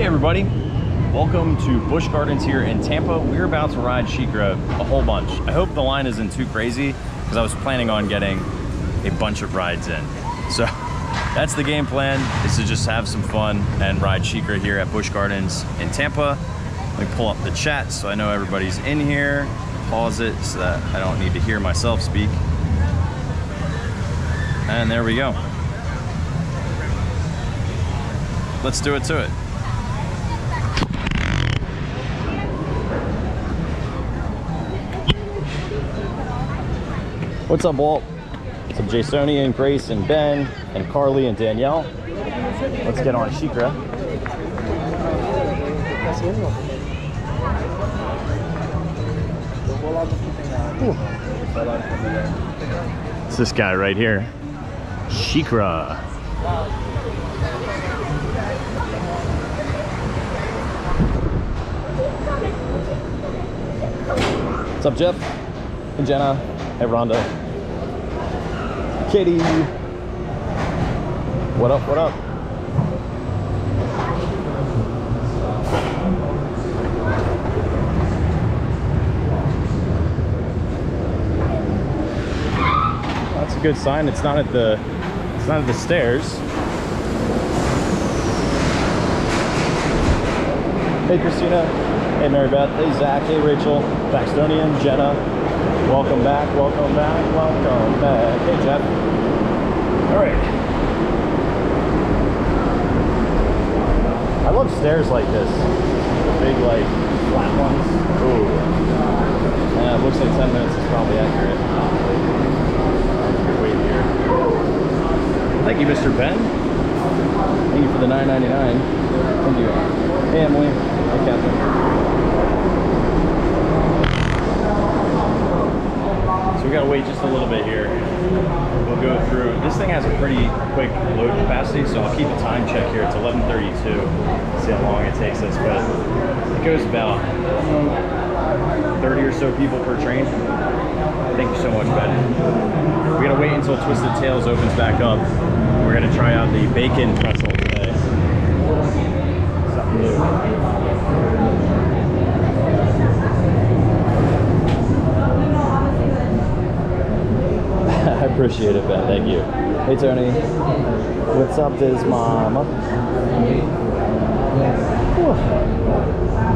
Hey everybody, welcome to Busch Gardens here in Tampa. We're about to ride SheiKra a whole bunch. I hope the line isn't too crazy because I was planning on getting a bunch of rides in. So that's the game plan, is to just have some fun and ride SheiKra here at Busch Gardens in Tampa. Let me pull up the chat so I know everybody's in here. Pause it so that I don't need to hear myself speak. And there we go. Let's do it to it. What's up, Walt? What's up, Jasoni and Grace and Ben and Carly and Danielle? Let's get on SheiKra. It's this guy right here, SheiKra. What's up, Jeff and Jenna? Hey, Rhonda. Katie. What up, what up? That's a good sign. It's not at the stairs. Hey, Christina. Hey, Mary Beth. Hey, Zach. Hey, Rachel. Baxtonian, Jenna. Welcome back, welcome back, welcome back. Hey, Jeff. All right. I love stairs like this. Big, like, flat ones. Ooh. Yeah, it looks like 10 minutes is probably accurate. Wait here. Thank you, Mr. Ben. Thank you for the $9.99. Thank you. Hey, Emily. Hey, Catherine. So we gotta wait just a little bit here. We'll go through. This thing has a pretty quick load capacity, so I'll keep a time check here. It's 11:32. See how long it takes us, but it goes about 30 or so people per train. Thank you so much, Ben. We gotta wait until Twisted Tails opens back up. We're gonna try out the bacon pretzel today. Something new. I appreciate it, Ben. Thank you. Hey, Tony. What's up, Diz Mama?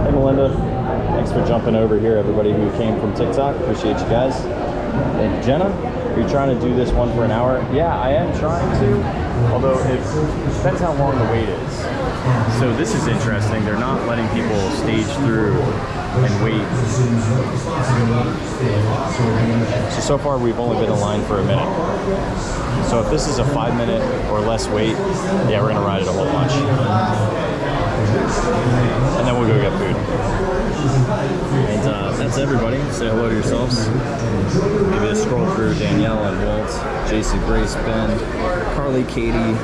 Hey, Melinda. Thanks for jumping over here, everybody who came from TikTok. Appreciate you guys. And Jenna, are you trying to do this one for an hour? Yeah, I am trying to, although it depends how long the wait is. So this is interesting. They're not letting people stage through and wait. So far we've only been in line for a minute. So if this is a 5-minute or less wait, yeah, we're gonna ride it a whole bunch. And then we'll go get food. And that's everybody. Say hello to yourselves. Maybe just scroll through Danielle and Walt, Jason, Grace, Ben, Carly, Katie,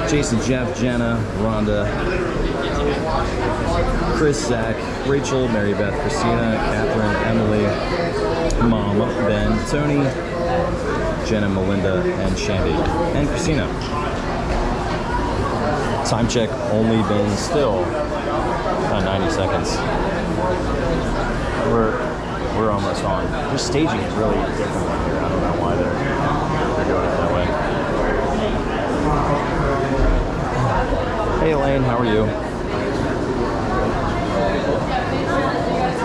Jason, Jeff, Jenna, Rhonda, Chris, Zach, Rachel, Mary Beth, Christina, Catherine, Emily, Mom, Ben, Tony, Jenna, Melinda, and Shandy, and Christina. Time check only been still 90 seconds. We're almost on. Their staging is really different here. I don't know why they're doing it that way. Hey Elaine, how are you?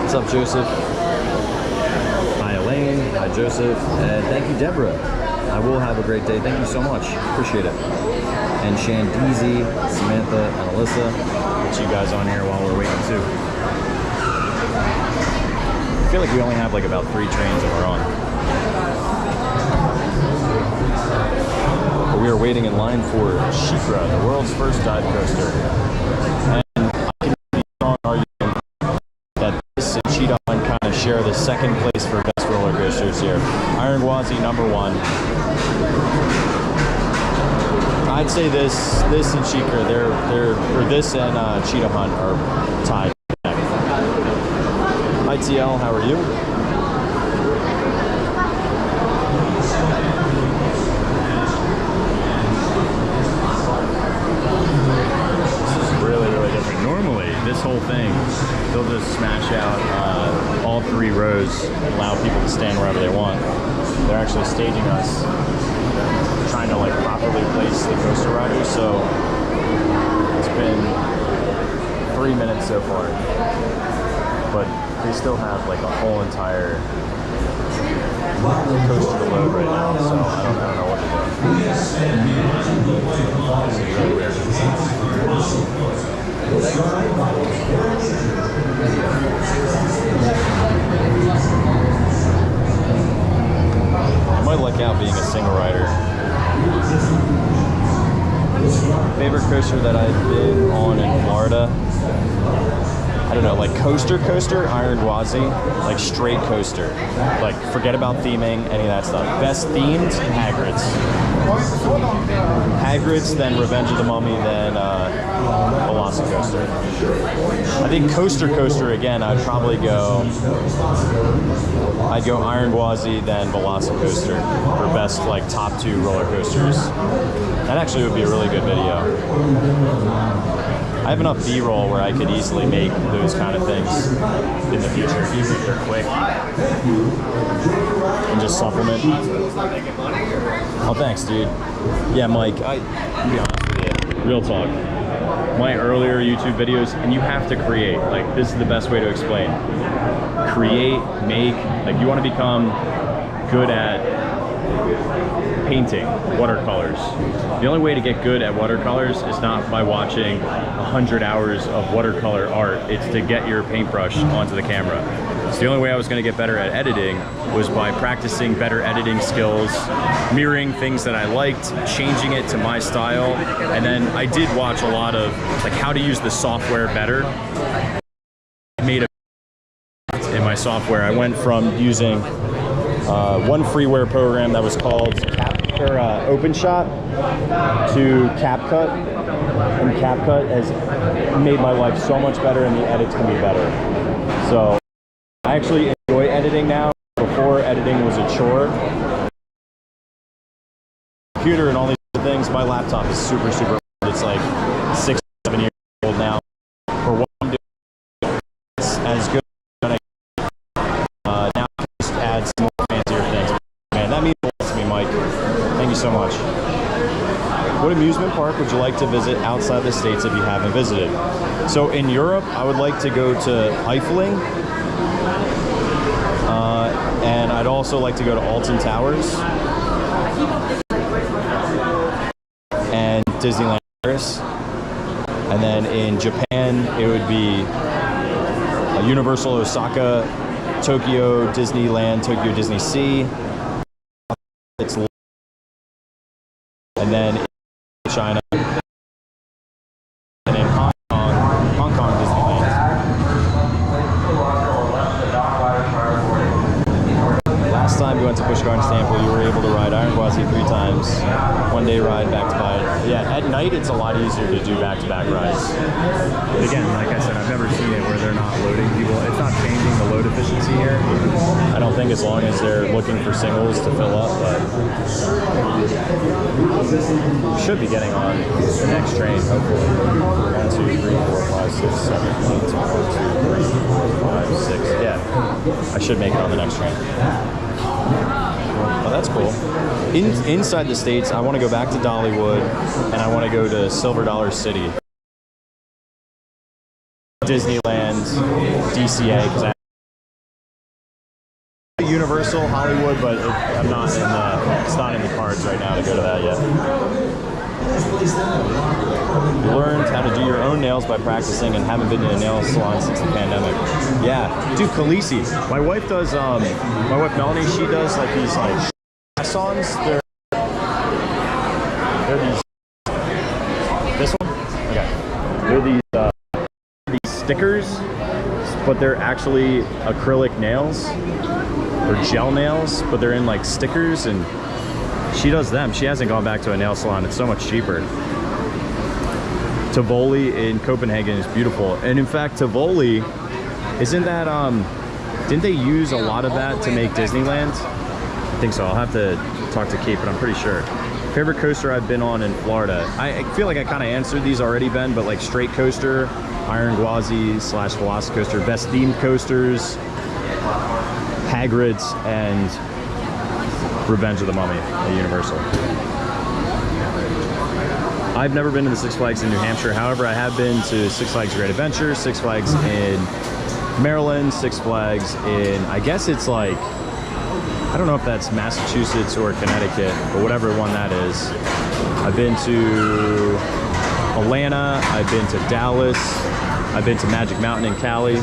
What's up, Joseph? Hi Elaine, hi Joseph, and thank you, Deborah. I will have a great day. Thank you so much. Appreciate it. And Shandeezy, Samantha, and Alyssa. Get you guys on here while we're waiting too. I feel like we only have like about 3 trains that we're on. But we are waiting in line for SheiKra, the world's first dive coaster. And I can be strong argument that this and Cheetah kind of share the second place for best roller coasters here. Iron Gwazi #1. I'd say this and SheiKra, or this and Cheetah Hunt are tied. Hi TL, how are you? This is really, really this whole thing, they'll just smash out all 3 rows and allow people to stand wherever they want. They're actually staging us, trying to like properly place the coaster riders. So it's been 3 minutes so far, but they still have like a whole entire coaster to load right now, so I don't know what to do. This is really weird. I might luck out being a single rider. Favorite coaster that I've been on in Florida? I don't know, like coaster, Iron Gwazi, like straight coaster. Like forget about theming, any of that stuff. Best themed, Hagrid's, then Revenge of the Mummy, then Velocicoaster. I think coaster again, I'd probably go Iron Gwazi, then Velocicoaster for best like top 2 roller coasters. That actually would be a really good video. I have enough B-roll where I could easily make those kind of things in the future, even if they're quick, and just supplement. Oh, thanks, dude. Yeah, Mike, I'll be honest with you, real talk. My earlier YouTube videos, and you have to create, like this is the best way to explain. Create, make, like you want to become good at painting watercolors. The only way to get good at watercolors is not by watching 100 hours of watercolor art, it's to get your paintbrush onto the camera. So the only way I was going to get better at editing was by practicing better editing skills, mirroring things that I liked, changing it to my style, and then I did watch a lot of like how to use the software better. I made a in my software. I went from using one freeware program that was called OpenShot to CapCut, and CapCut has made my life so much better and the edits can be better. So I actually enjoy editing now. Before, editing was a chore. Computer and all these things, my laptop is super old. It's like 6 or 7 years old now. For what I'm doing, it's as good as now I just add some more fancier things. Man, that means a lot to me, Mike. Thank you so much. What amusement park would you like to visit outside the States if you haven't visited? So in Europe, I would like to go to Eiffeling, and I'd also like to go to Alton Towers and Disneyland Paris. And then in Japan, it would be Universal Osaka, Tokyo Disneyland, Tokyo Disney Sea. And then in China, and in Hong Kong Disneyland. Last time we went to Busch Gardens, Tampa, you were able to ride Iron Gwazi 3 times, 1-day ride back-to-back. Yeah, at night it's a lot easier to do back-to-back rides. But again, like I said, I've never seen it where they're not loading people. It's not changing the load efficiency here. I don't think as long as they're looking for singles to fill up, but we should be getting on the next train, hopefully. 1, 2, 3, 4, 5, 6, 7, 8, 1, 2, 3, 4, 5, 6. Yeah, I should make it on the next train. Oh, that's cool. Inside the States, I want to go back to Dollywood, and I want to go to Silver Dollar City, Disneyland, DCA, because I Universal, Hollywood, but I'm not in the, it's not in the cards right now to go to that yet. You learned how to do your own nails by practicing and haven't been to a nail salon since the pandemic. Yeah, dude, Khaleesi. My wife does, my wife Melanie, she does like these like salons. They're these, this one? Okay. They're these stickers, but they're actually acrylic nails. Or gel nails, but they're in like stickers, and she does them. She hasn't gone back to a nail salon. It's so much cheaper. Tivoli in Copenhagen is beautiful, and in fact Tivoli, isn't that didn't they use a lot of that to make Disneyland? I think so. I'll have to talk to Kate, but I'm pretty sure. Favorite coaster I've been on in Florida. I feel like I kind of answered these already, Ben, but like straight coaster, Iron Gwazi / Velocicoaster, best themed coasters, Hagrid's, and Revenge of the Mummy at Universal. I've never been to the Six Flags in New Hampshire. However, I have been to Six Flags Great Adventure, Six Flags in Maryland, Six Flags in, I guess it's like, I don't know if that's Massachusetts or Connecticut, but whatever one that is. I've been to Atlanta, I've been to Dallas, I've been to Magic Mountain in Cali. Yeah.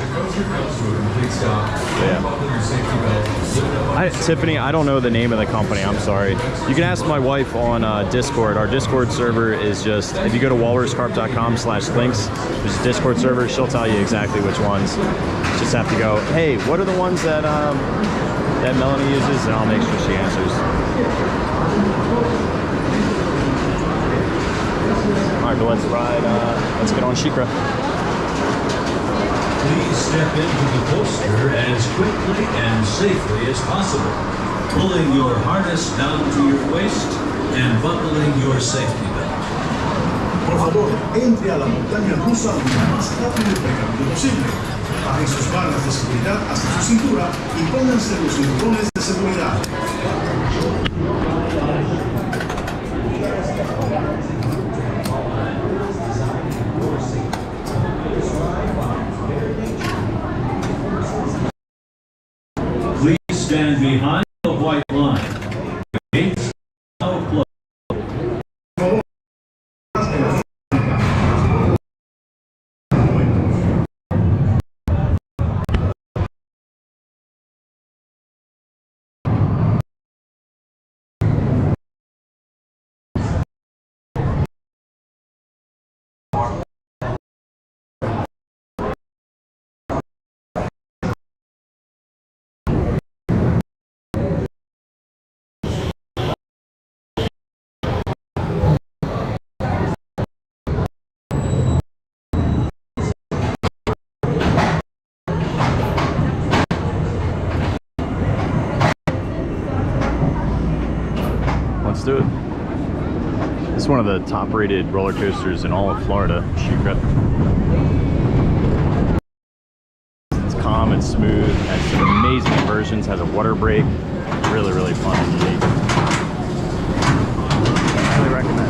Tiffany, I don't know the name of the company, I'm sorry. You can ask my wife on Discord. Our Discord server is just, if you go to walruscarp.com/links, there's a Discord server. She'll tell you exactly which ones. Just have to go, hey, what are the ones that that Melanie uses? And I'll make sure she answers. All right, but let's ride, let's get on SheiKra. Please step into the coaster as quickly and safely as possible, pulling your harness down to your waist and buckling your safety belt. Por favor, entre a la montaña rusa lo más rápido y precavido posible. Bajen sus barras de seguridad hasta su cintura y pónganse los cinturones de seguridad. Stand behind the white line. Gates now closed. Let's do it. This is one of the top-rated roller coasters in all of Florida, SheiKra. It's calm and smooth, has some amazing inversions, has a water break. Really, really fun and unique. Highly recommend.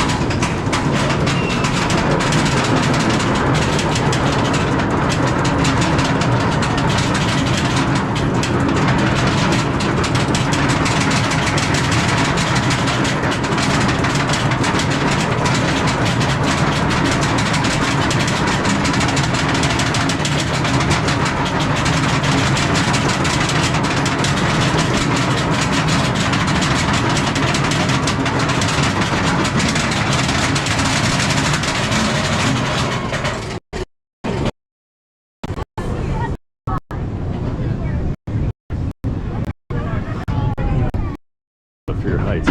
For your height.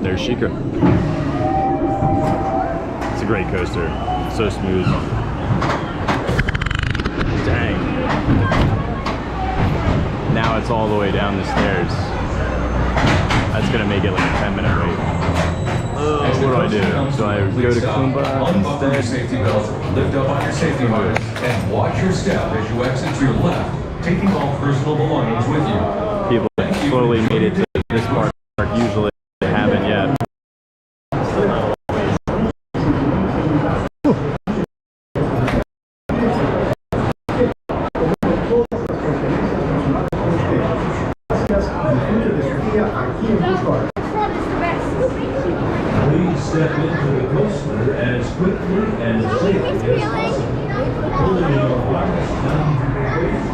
There's SheiKra. It's a great coaster. So smooth. Dang. Now it's all the way down the stairs. That's gonna make it like a 10-minute wait. What do I do? Do I go to Kumba Unbuckle your instead? safety belt, lift up on your safety harness, and watch your step as you exit to your left, taking all personal belongings with you. People that slowly made it to this part usually haven't yet. harness down to your waist.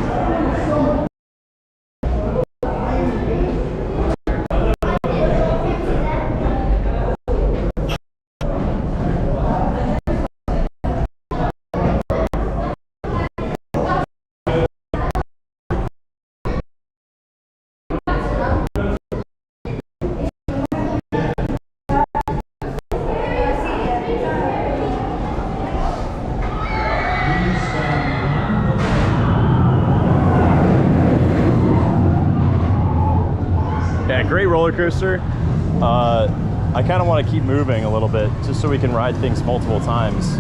Yeah, great roller coaster. I kind of want to keep moving a little bit just so we can ride things multiple times.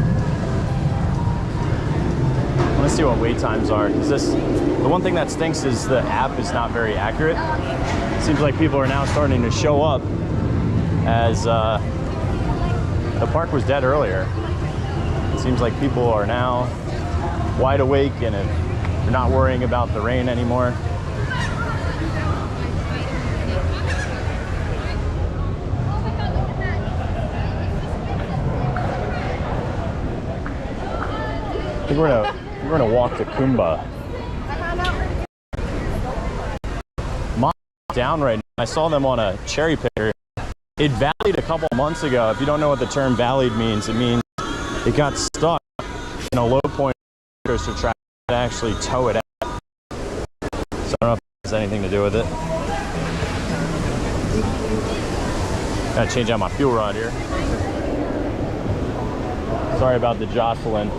I want to see what wait times are, because the one thing that stinks is the app is not very accurate. It seems like people are now starting to show up, as the park was dead earlier. It seems like people are now wide awake and they're not worrying about the rain anymore. I think we're gonna walk to Kumba. Mine's down right now. I saw them on a cherry picker. It valleyed a couple months ago. If you don't know what the term valleyed means, it means it got stuck in a low point coaster track to actually tow it out. So I don't know if it has anything to do with it. Gotta change out my fuel rod here. Sorry about the jostling.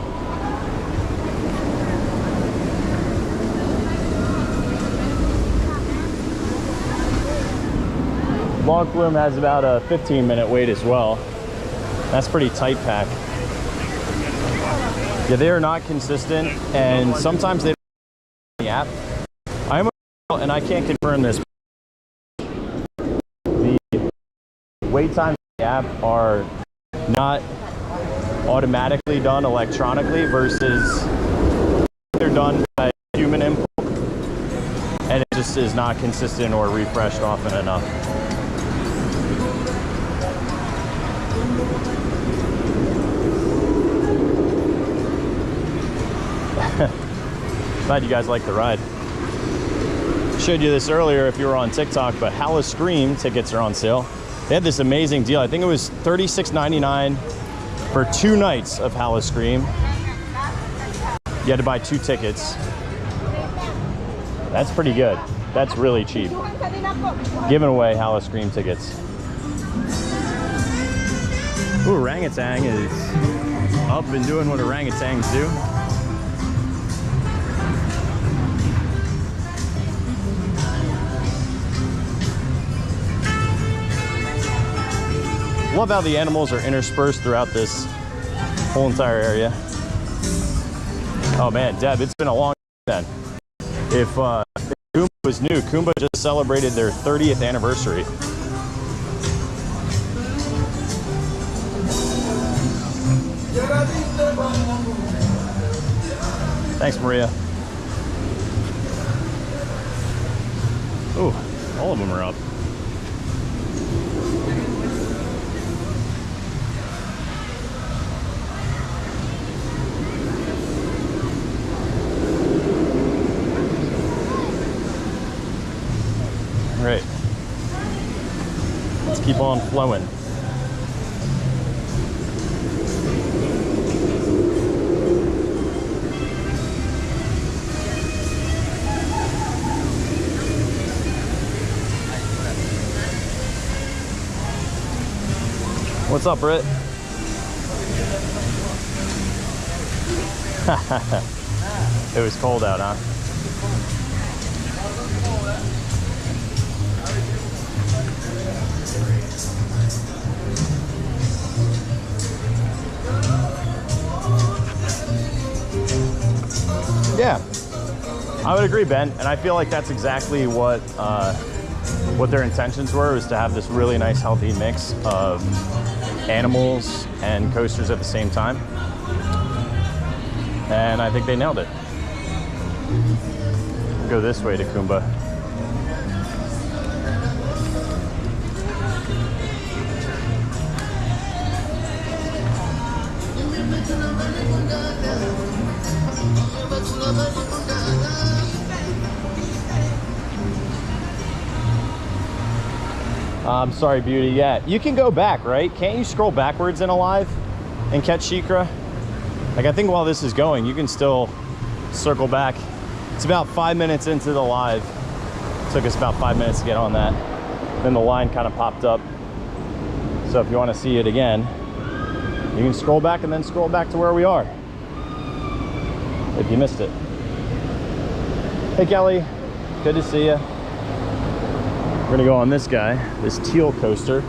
Long Flume has about a 15-minute wait as well. That's pretty tight pack. Yeah, they are not consistent, and sometimes they don't have the app. And I can't confirm this. The wait times in the app are not automatically done electronically versus they're done by human input, and it just is not consistent or refreshed often enough. Glad you guys like the ride. Showed you this earlier if you were on TikTok, but Howl Scream tickets are on sale. They had this amazing deal. I think it was $36.99 for 2 nights of Howl Scream. You had to buy 2 tickets. That's pretty good. That's really cheap. Giving away Howl Scream tickets. Ooh, orangutan is up and doing what orangutans do. Love how the animals are interspersed throughout this whole entire area. Oh man, Deb, it's been a long time then. If Kumba was new, Kumba just celebrated their 30th anniversary. Thanks, Maria. Ooh, all of them are up. All right, let's keep on flowing. What's up, Britt? It was cold out, huh? Yeah, I would agree, Ben, and I feel like that's exactly what their intentions were, was to have this really nice, healthy mix of animals and coasters at the same time, and I think they nailed it. Go this way to Kumba. I'm sorry, Beauty. Yeah, you can go back, right? Can't you scroll backwards in Alive and catch SheiKra? Like, I think while this is going, you can still circle back. It's about 5 minutes into the live. It took us about 5 minutes to get on that. Then the line kind of popped up. So if you want to see it again, you can scroll back and then scroll back to where we are, if you missed it. Hey, Kelly. Good to see you. We're gonna go on this guy, this teal coaster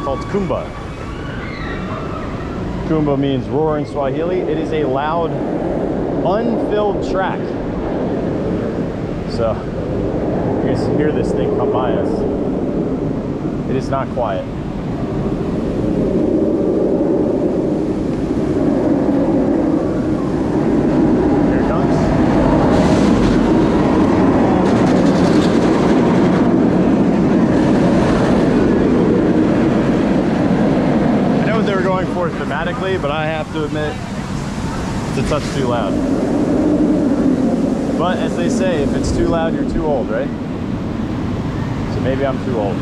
called Kumba. Kumba means roar in Swahili. It is a loud, unfilled track. So you can hear this thing come by us. It is not quiet. Here it comes. For thematically, but I have to admit it's a touch too loud. But as they say, if it's too loud, you're too old, right? So maybe I'm too old.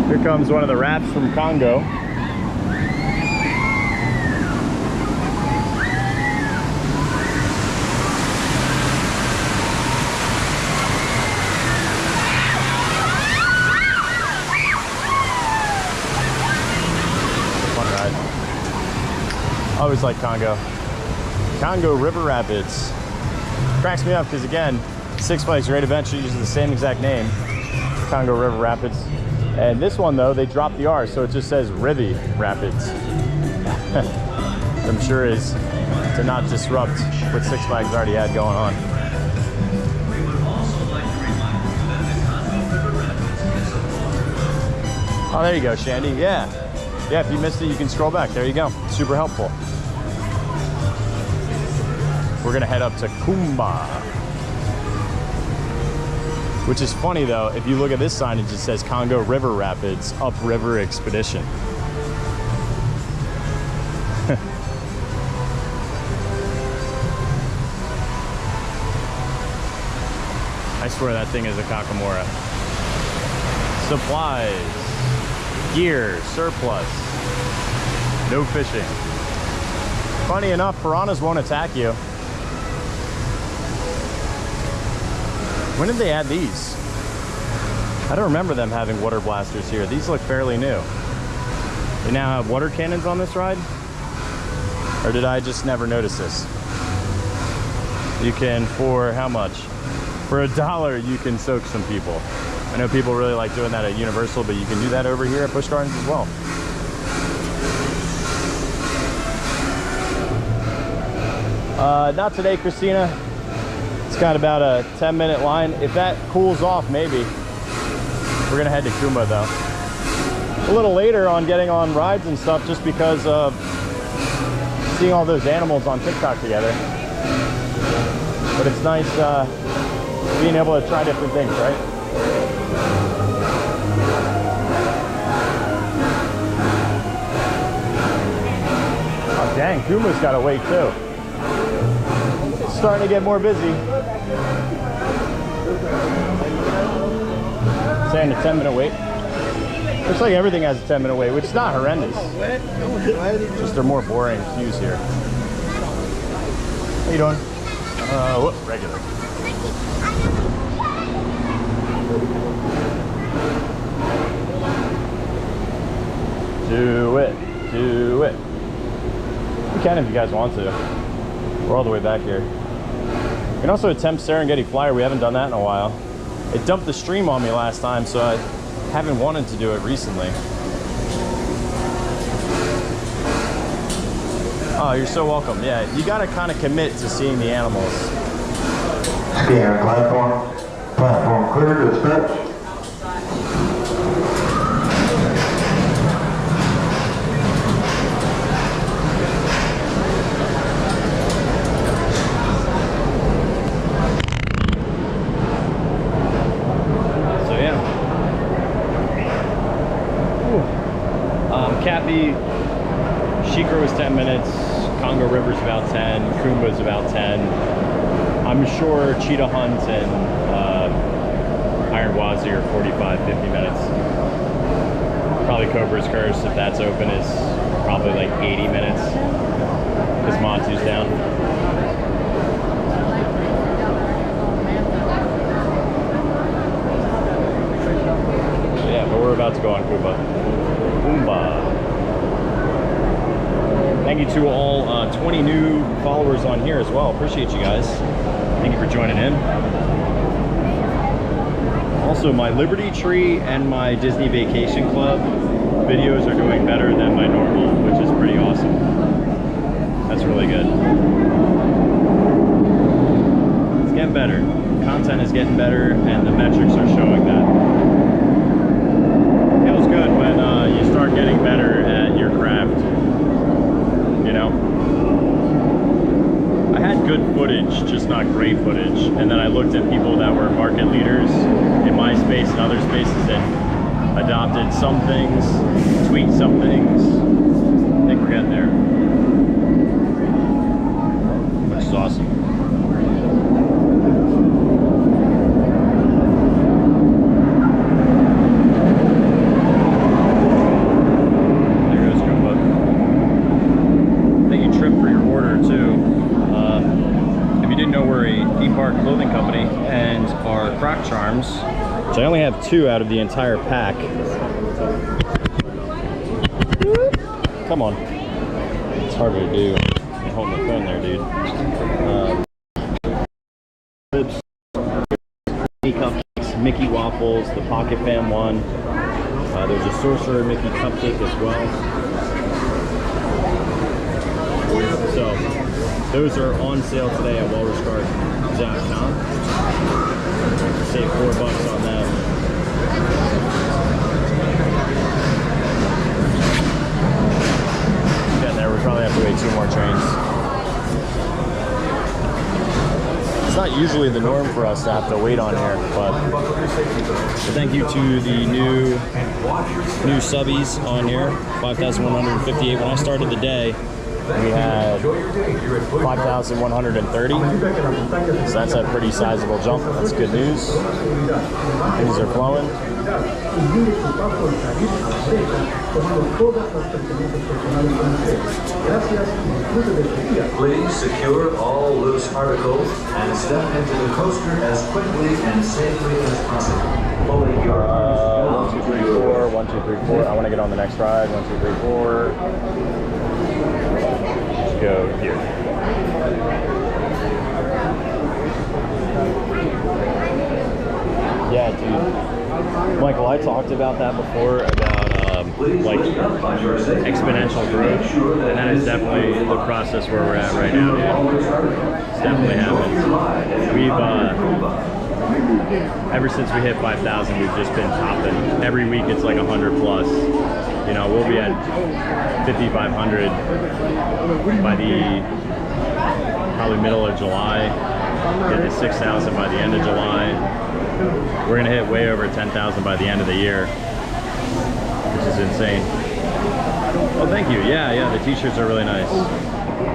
Here comes one of the raps from Congo. I always like Congo River Rapids. Cracks me up because, again, Six Flags Great Adventure uses the same exact name, Congo River Rapids. And this one, though, they dropped the R, so it just says Rivy Rapids. I'm sure is to not disrupt what Six Flags already had going on. Oh, there you go, Shandy. Yeah. Yeah, if you missed it, you can scroll back. There you go. Super helpful. We're gonna head up to Kumba. Which is funny though, if you look at this sign, it just says Congo River Rapids, Upriver Expedition. I swear that thing is a Kakamora. Supplies. Gear, surplus, no fishing. Funny enough, piranhas won't attack you. When did they add these? I don't remember them having water blasters here. These look fairly new. They now have water cannons on this ride? Or did I just never notice this? You can, for how much? For $1, you can soak some people. I know people really like doing that at Universal, but you can do that over here at Busch Gardens as well. Not today, Christina. It's got about a 10-minute line. If that cools off, maybe. We're gonna head to Kumba though. A little later on getting on rides and stuff just because of seeing all those animals on TikTok together. But it's nice being able to try different things, right? Oh dang, Kumba's got to wait too. It's starting to get more busy. Saying a 10-minute wait. Looks like everything has a 10-minute wait, which is not horrendous. Just they're more boring queues here. How you doing? Whoop, regular. Do it, do it. You can if you guys want to. We're all the way back here. You can also attempt Serengeti Flyer. We haven't done that in a while. It dumped the stream on me last time, so I haven't wanted to do it recently. Oh, you're so welcome. Yeah, you gotta kind of commit to seeing the animals. Scan platform. Platform clear, dispatch. SheiKra was 10 minutes, Congo River's is about 10, Kumba is about 10. I'm sure Cheetah Hunt and Iron Gwazi are 45, 50 minutes. Probably Cobra's Curse, if that's open, is probably like 80 minutes because Montu's down. So yeah, but we're about to go on Kumba. Thank you to all 20 new followers on here as well. Appreciate you guys. Thank you for joining in. Also, my Liberty Tree and my Disney Vacation Club videos are doing better than my normal, which is pretty awesome. That's really good. It's getting better. Content is getting better, and the metrics are showing that. It feels good when you start getting better at your craft. You know? I had good footage, just not great footage. And then I looked at people that were market leaders in my space and other spaces and adopted some things, tweaked some things. I think we're getting there. Which is awesome. There goes Kumba. Thank you, Trip, for your order too. If you didn't know, we're a theme park clothing company, and our Croc Charms, so I only have 2 out of the entire pack. Come on. It's harder to do. You're holding the phone there, dude. Mickey cupcakes, Mickey waffles, the Pocket Fam one. There's a Sorcerer Mickey cupcake as well. So those are on sale today at walrusguard.com. Save $4 on them. Getting there, we probably have to wait 2 more trains. It's not usually the norm for us to have to wait on here, but thank you to the new subbies on here. 5,158. When I started the day, we had 5,130, so that's a pretty sizable jump. That's good news. Things are flowing. Please secure all loose articles and step into the coaster as quickly and safely as possible. Pulling your 1, 2, 3, 4. 1, 2, 3, 4. I want to get on the next ride. 1, 2, 3, 4. Let's go here. Yeah, dude. Michael, I talked about that before, about like exponential growth, and that is definitely the process where we're at right now, dude. It's definitely happening. We've ever since we hit 5,000, we've just been topping. Every week it's like 100 plus. You know, we'll be at 5,500 by the probably middle of July. Get to 6,000 by the end of July. We're gonna hit way over 10,000 by the end of the year, which is insane. Oh, thank you. Yeah, the t-shirts are really nice.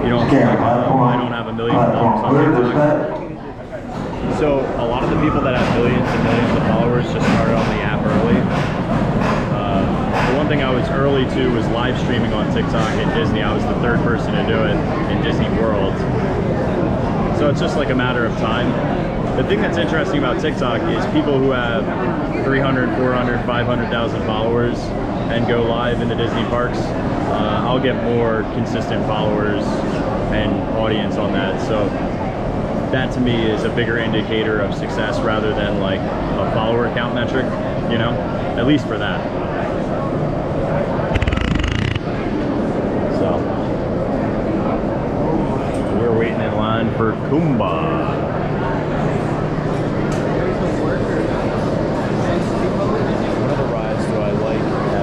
You don't I don't have a million thumbs on TikTok. So a lot of the people that have millions and millions of followers just started on the app early. The one thing I was early to was live streaming on TikTok in Disney. I was the 3rd person to do it in Disney World. So it's just like a matter of time. The thing that's interesting about TikTok is people who have 300, 400, 500,000 followers and go live in the Disney parks. I'll get more consistent followers and audience on that. So that to me is a bigger indicator of success rather than like a follower count metric, you know, at least for that. So we're waiting in line for Kumba.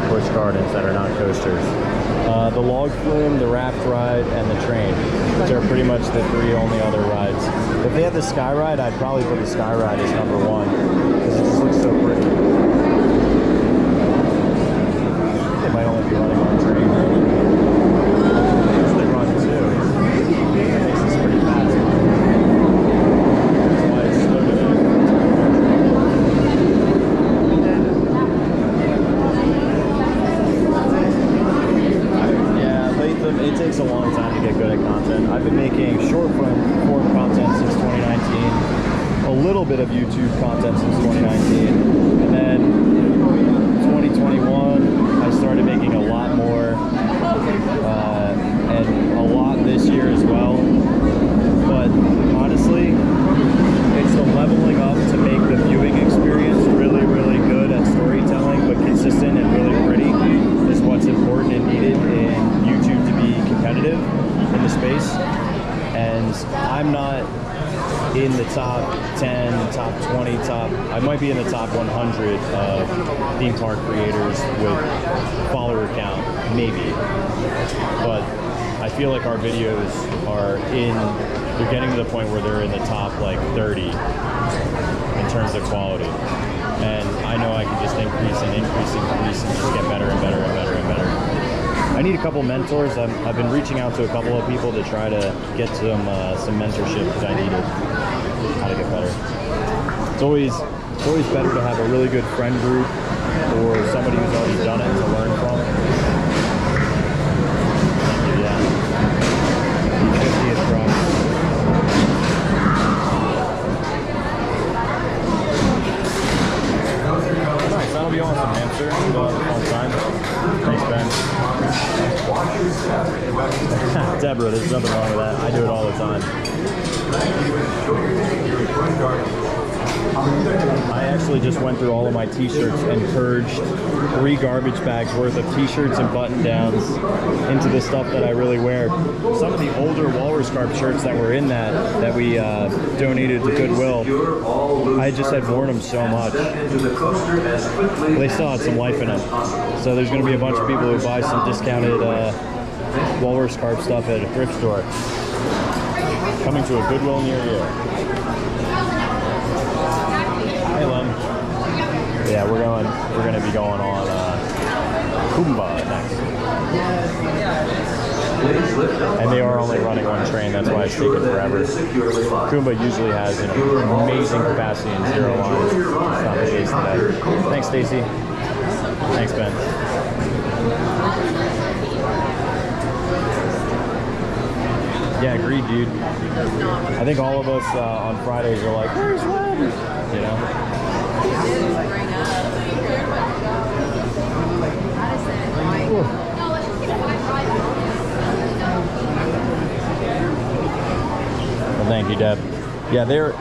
Busch Gardens that are not coasters. The log flume, the raft ride, and the train. Which are pretty much the 3 only other rides. If they had the sky ride, I'd probably put the sky ride as number 1 because it just looks so pretty. They might only be running on train. They run too. making short form content since 2019, a little bit of YouTube content since 2019, and then 2021 I started making a lot more, and a lot this year as well. But honestly, it's the leveling up to make the viewing experience really, really good at storytelling, but consistent and really pretty is what's important and needed in YouTube to be competitive in the space. And I'm not in the top 10, top 20, I might be in the top 100 of theme park creators with follower count, maybe. But I feel like our videos are they're getting to the point where they're in the top like 30 in terms of quality. And I know I can just increase and just get better and better and better and better. I need a couple mentors. I've been reaching out to a couple of people to try to get some mentorship because I needed how to get better. It's always better to have a really good friend group or somebody who's already done it to learn from. Yeah. 50th drop. Nice, that'll be awesome, hamster. We'll have a fun time. Thanks, Ben. Deborah, there's nothing wrong with that. I do it all the time. I actually just went through all of my t-shirts and purged 3 garbage bags worth of t-shirts and button-downs into the stuff that I really wear. Some of the older Walrus Carp shirts that were in that we donated to Goodwill, I just had worn them so much. They still had some life in them. So there's going to be a bunch of people who buy some discounted Walrus Carp stuff at a thrift store. Coming to a Goodwill near you. Hey, Lem. Yeah, we're going to be going on Kumba next. And they are only running one train, that's why it's taking forever. Kumba usually has an amazing capacity in 0 lines. It's not the case today. Thanks, Stacy. Thanks, Ben. Yeah, agreed, dude. I think all of us on Fridays are like, where's Lem? You know? Well, thank you, Deb. Yeah, they're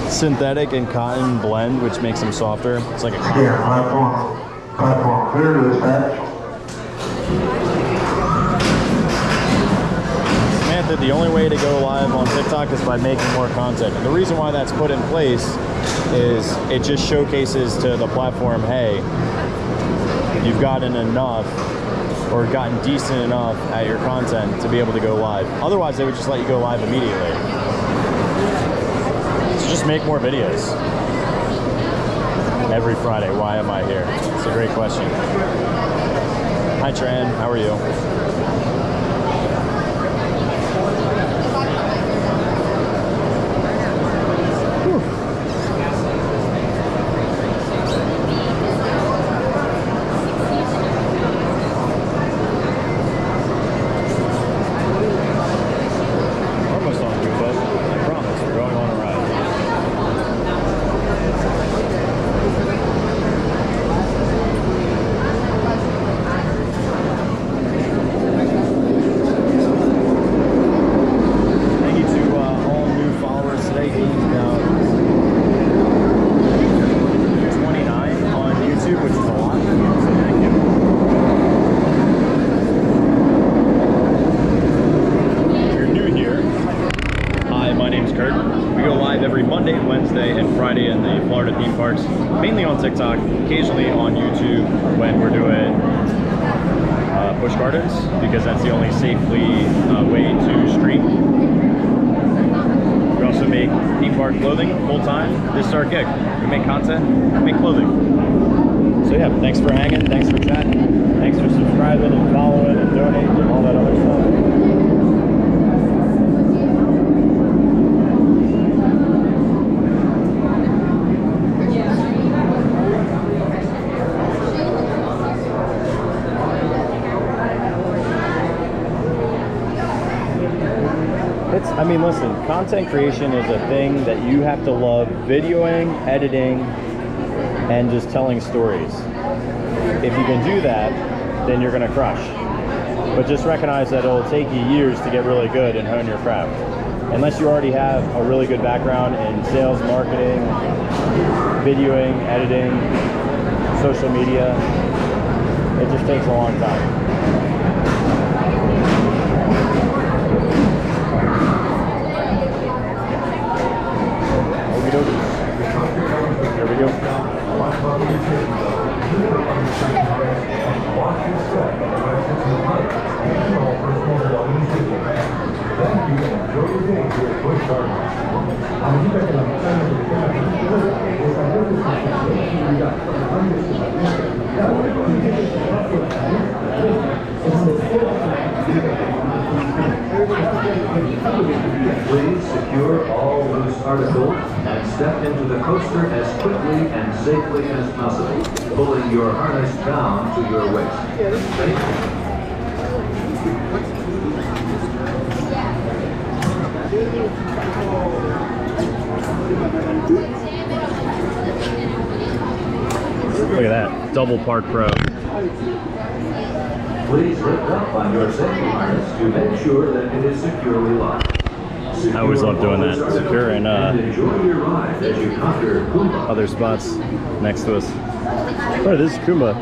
synthetic and cotton blend, which makes them softer. It's like a platform clear to dispatch. Samantha, the only way to go live on TikTok is by making more content. And the reason why that's put in place is it just showcases to the platform, hey, you've gotten enough or gotten decent enough at your content to be able to go live. Otherwise, they would just let you go live immediately. So just make more videos. Every Friday, why am I here? It's a great question. Hi, Tran, how are you? TikTok, occasionally on YouTube when we're doing Busch Gardens, because that's the only safely way to stream. We also make theme park clothing full time. This is our gig. We make content, we make clothing. So yeah, thanks for hanging, thanks for chatting, thanks for subscribing and following and donating and all that other stuff. I mean, listen, content creation is a thing that you have to love videoing, editing, and just telling stories. If you can do that, then you're gonna crush. But just recognize that it'll take you years to get really good and hone your craft. Unless you already have a really good background in sales, marketing, videoing, editing, social media, it just takes a long time. Okie dokie. Here we go. Thank you and enjoy your day here at Busch Gardens. A medida que la montaña se deja desarrolla su flexibilidad, cambios en la flexibilidad, Please secure all loose articles and step into the coaster as quickly and safely as possible, pulling your harness down to your waist. Thank you. Look at that, double park pro. Please lift up on your safety harness to make sure that it is securely locked. I always love doing that. Secure and enjoy your ride as you conquer Kumba. other spots next to us. Oh, this is Kumba.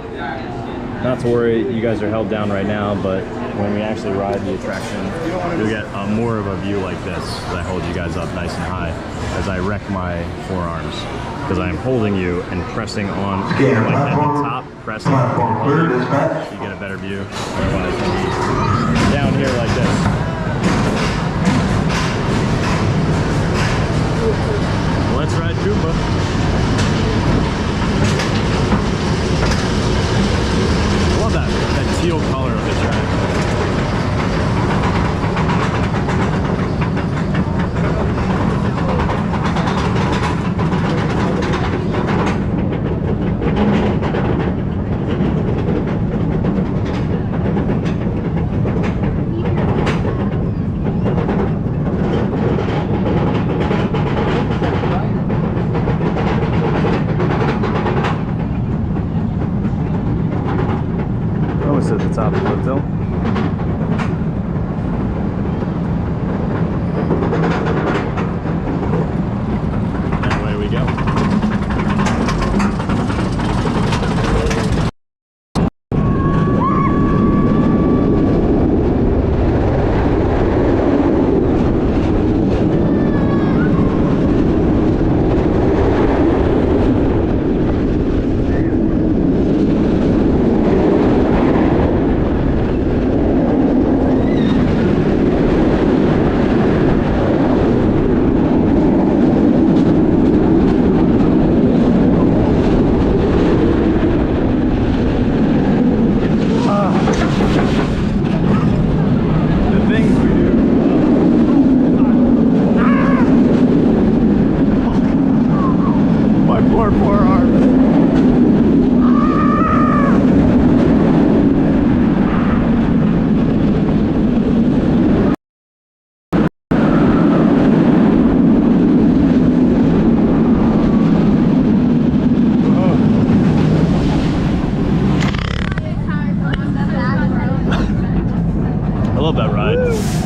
Not to worry, you guys are held down right now, but when we actually ride the attraction, you'll get more of a view like this that holds you guys up nice and high as I wreck my forearms. Because I am holding you and pressing on like at the top, pressing, you get a better view. You want it to be down here like this. Let's ride Kumba. I love that teal color of the track. Almost at the top of the hotel. And away we go.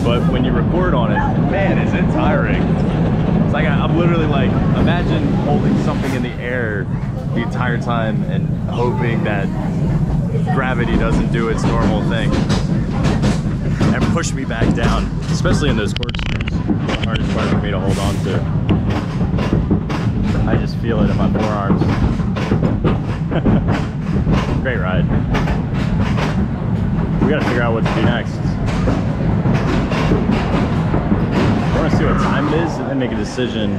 But when you record on it, man, is it tiring. It's like I'm literally like, imagine holding something in the air the entire time and hoping that gravity doesn't do its normal thing and push me back down, especially in those corkscrews. It's the hardest part for me to hold on to. I just feel it in my forearms. Great ride. We gotta figure out what to do next. I want to see what time it is and then make a decision.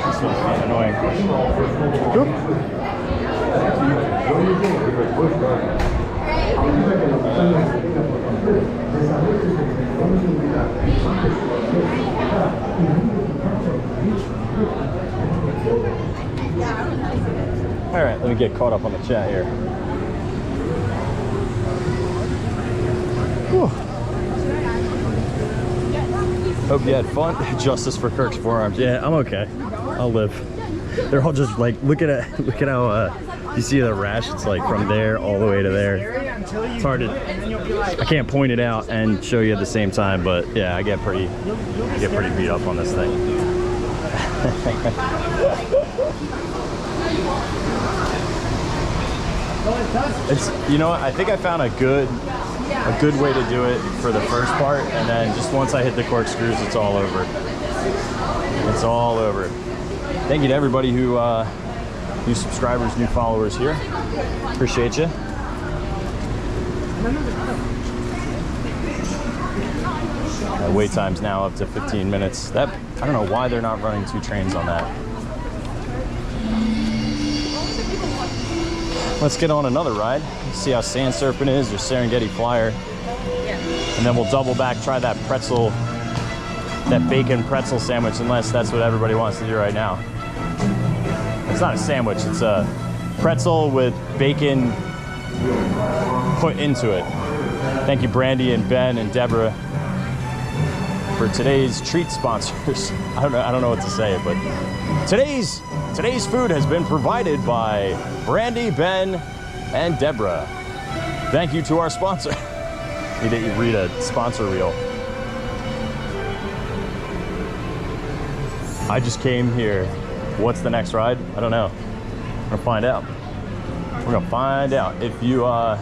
This one's being annoying. Oop. All right, let me get caught up on the chat here. Whew. Hope you had fun. Justice for Kirk's forearms. Yeah, I'm okay. I'll live. They're all just like, look at how you see the rash. It's like from there all the way to there. It's hard to, I can't point it out and show you at the same time, but yeah, I get pretty beat up on this thing. It's, you know what, I think I found a good way to do it for the first part, and then just once I hit the corkscrews, it's all over. It's all over. Thank you to everybody who new subscribers, new followers here. Appreciate you. Wait time's now up to 15 minutes. That, I don't know why they're not running 2 trains on that. Let's get on another ride. See how Sand Serpent is, or Serengeti Flyer. And then we'll double back, try that pretzel, that bacon pretzel sandwich, unless that's what everybody wants to do right now. It's not a sandwich, it's a pretzel with bacon put into it. Thank you, Brandy and Ben and Deborah, for today's treat sponsors. I don't know what to say, but today's food has been provided by Brandy, Ben, and Deborah. Thank you to our sponsor. Need to read a sponsor reel. I just came here. What's the next ride? I don't know. We're gonna find out. We're gonna find out. If you Is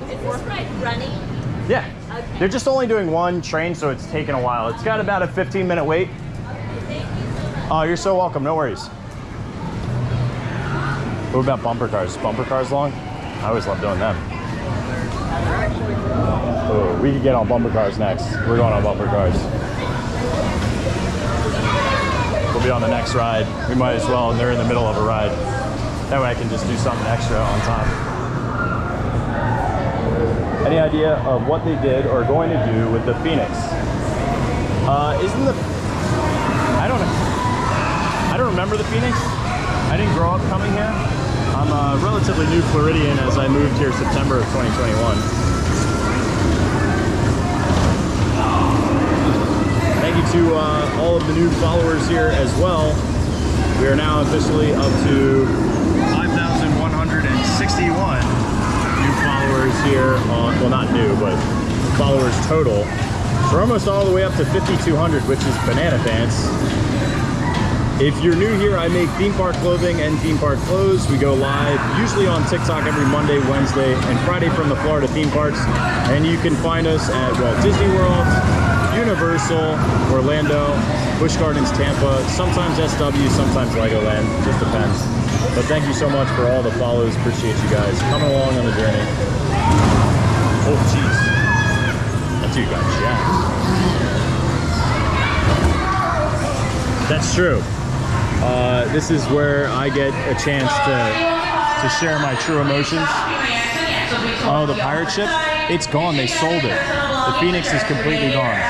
this ride running? yeah. Okay. They're just only doing 1 train, so it's taking a while. It's got about a 15-minute wait. Thank you so much. Oh, you're so welcome. No worries. What about bumper cars? Is bumper cars long? I always love doing them. Oh, we could get on bumper cars next. We're going on bumper cars. We'll be on the next ride. We might as well, and they're in the middle of a ride. That way I can just do something extra on top. Any idea of what they did or are going to do with the Phoenix? Isn't the... I don't know. I don't remember the Phoenix. I didn't grow up coming here. I'm a relatively new Floridian as I moved here September of 2021. Thank you to all of the new followers here as well. We are now officially up to 5,161 new followers here on, well, not new, but followers total. So we're almost all the way up to 5,200, which is banana pants. If you're new here, I make theme park clothing and theme park clothes. We go live usually on TikTok every Monday, Wednesday, and Friday from the Florida theme parks. And you can find us at Walt Disney World, Universal, Orlando, Busch Gardens, Tampa, sometimes SW, sometimes Legoland, just depends. But thank you so much for all the follows. Appreciate you guys coming along on the journey. Oh, jeez. That dude got jacked. That's true. This is where I get a chance to share my true emotions. Oh, the pirate ship? It's gone. They sold it. The Phoenix is completely gone.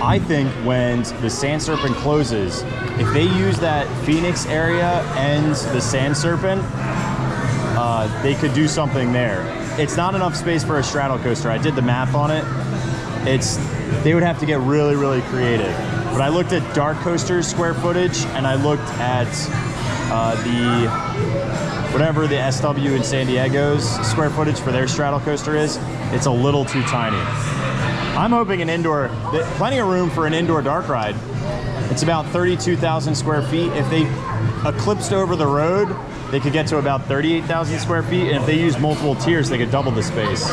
I think when the Sand Serpent closes, if they use that Phoenix area and the Sand Serpent, they could do something there. It's not enough space for a straddle coaster. I did the math on it. They would have to get really, really creative. But I looked at Dark Coaster's square footage, and I looked at whatever the SW in San Diego's square footage for their straddle coaster is. It's a little too tiny. I'm hoping plenty of room for an indoor dark ride. It's about 32,000 square feet. If they eclipsed over the road, they could get to about 38,000 square feet. And if they use multiple tiers, they could double the space.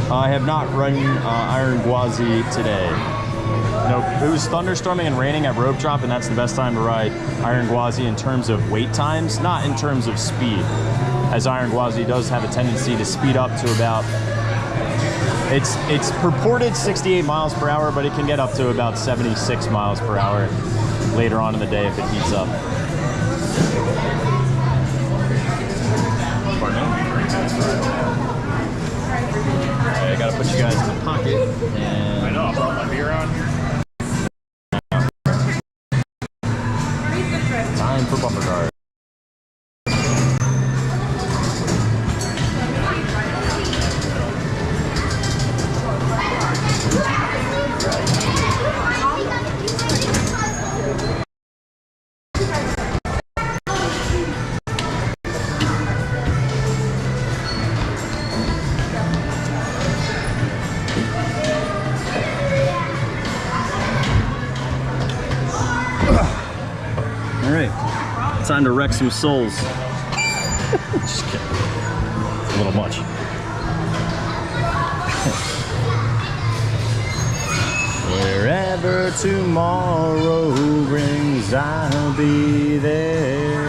I have not run Iron Gwazi today. No, it was thunderstorming and raining at rope drop, and that's the best time to ride Iron Gwazi in terms of wait times, not in terms of speed. As Iron Gwazi does have a tendency to speed up to about, it's purported 68 miles per hour, but it can get up to about 76 miles per hour later on in the day if it heats up. I gotta put you guys in the pocket, and I know, I brought my beer on. time for bumper cars. All right, time to wreck some souls. Just kidding. It's a little much. Wherever tomorrow brings, I'll be there.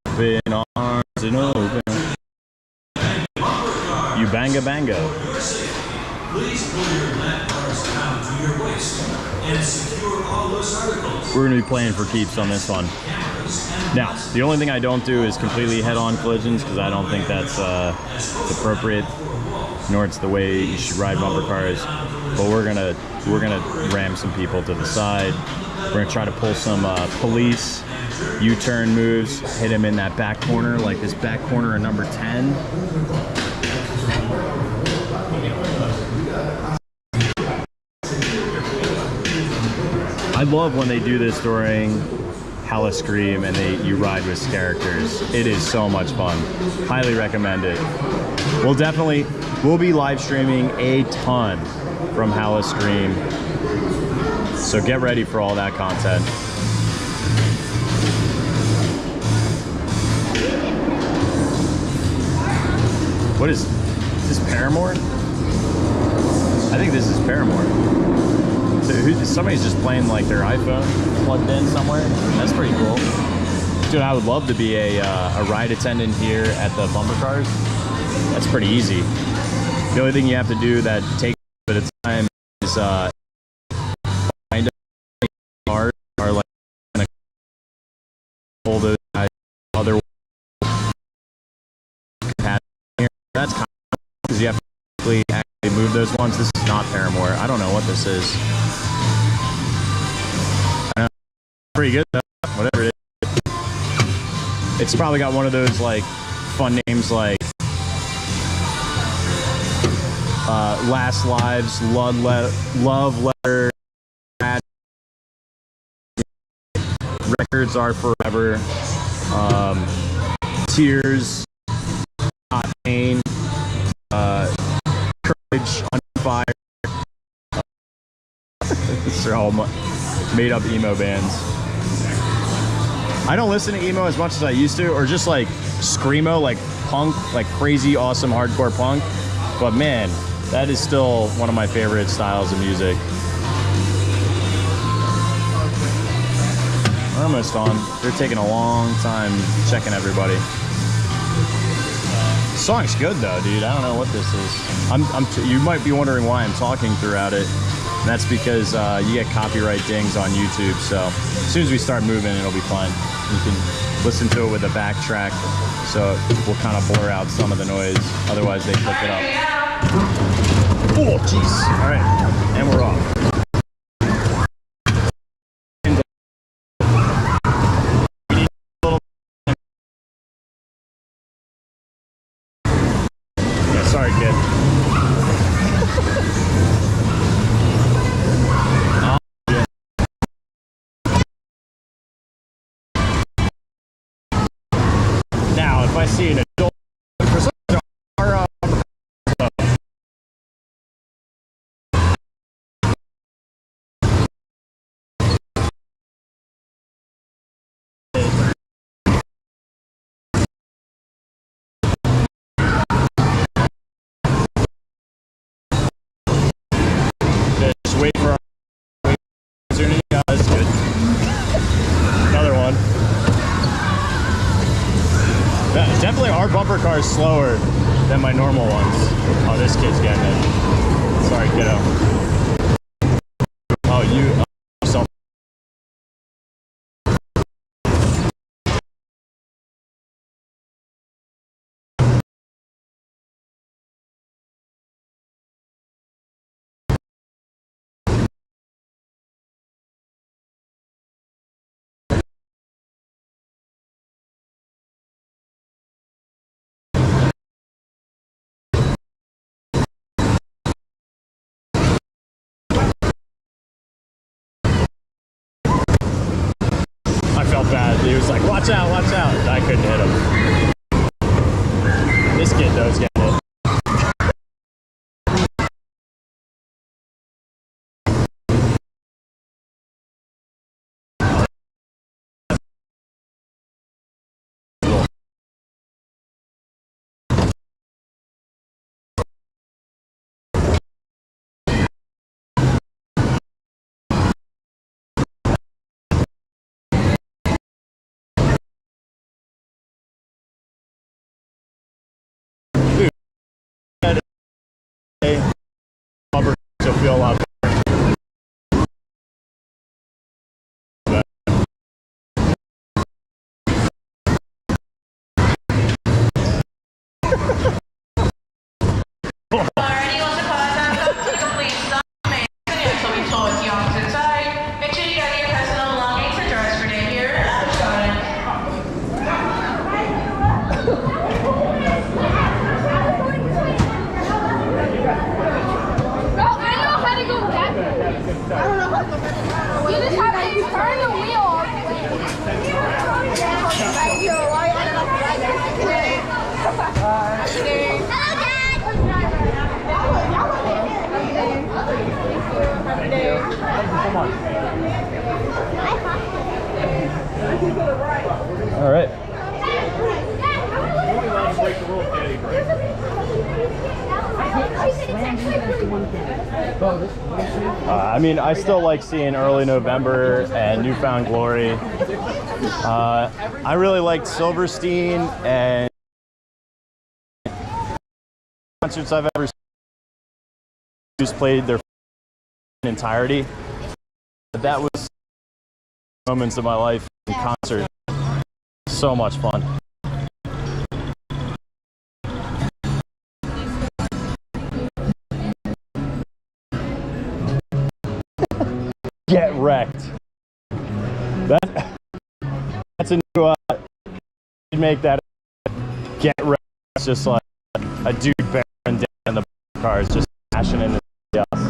Open arms and open. You banga bango. Please pull your left arms down to your waist and secure all those articles. We're going to be playing for keeps on this one. Now, the only thing I don't do is completely head-on collisions because I don't think that's appropriate, nor it's the way you should ride bumper cars. But we're gonna ram some people to the side. We're gonna try to pull some police U-turn moves, hit him in that back corner, like this back corner in number 10. I love when they do this during Hella Scream and you ride with characters. It is so much fun. Highly recommend it. We'll be live streaming a ton from Hella Scream. So get ready for all that content. What is this, Paramore? I think this is Paramore. Somebody's just playing like their iPhone plugged in somewhere. That's pretty cool. Dude, I would love to be a ride attendant here at the bumper cars. That's pretty easy. The only thing you have to do that takes a bit of time is find cars are like gonna pull those guys other capacity here. That's kind of because you have to actually move those ones. This is not Paramore. I don't know what this is. Pretty good though, whatever it is. It's probably got one of those like fun names like Last Lives, Love Letter, Records Are Forever, Tears, Not Pain, Courage, On Fire. These are all made up emo bands. I don't listen to emo as much as I used to, or just like screamo, like punk, like crazy awesome hardcore punk. But man, that is still one of my favorite styles of music. We're almost on. They're taking a long time checking everybody. The song's good though, dude. I don't know what this is. You might be wondering why I'm talking throughout it. And that's because you get copyright dings on YouTube. So as soon as we start moving, it'll be fine. You can listen to it with a backtrack, so it will kind of blur out some of the noise. Otherwise, they click it up. Oh, jeez. All right, and we're off. Yeah, sorry, kid. Now, if I see an adult, for some reason, just wait for our opportunity. Yeah, that's good. Another one. Definitely our bumper car is slower than my normal ones. Oh, this kid's getting it. Sorry, kiddo. Oh, you. He's like, watch out, watch out. I couldn't hit him. This kid though is getting hit. You'll feel a lot better. Alrighty, once the class has come to the complete stop, may so we told the opposite side. Make sure you got your personal belongings and drawers for day here. You just have to turn the wheel all the way. All right. I mean, I still like seeing Early November and Newfound Glory. I really liked Silverstein and concerts I've ever seen. Just played their entirety. But that was moments of my life in concert. So much fun. Get wrecked. That's a new. You make that. Get wrecked. It's just like a dude bearing down in the cars, just smashing into the house.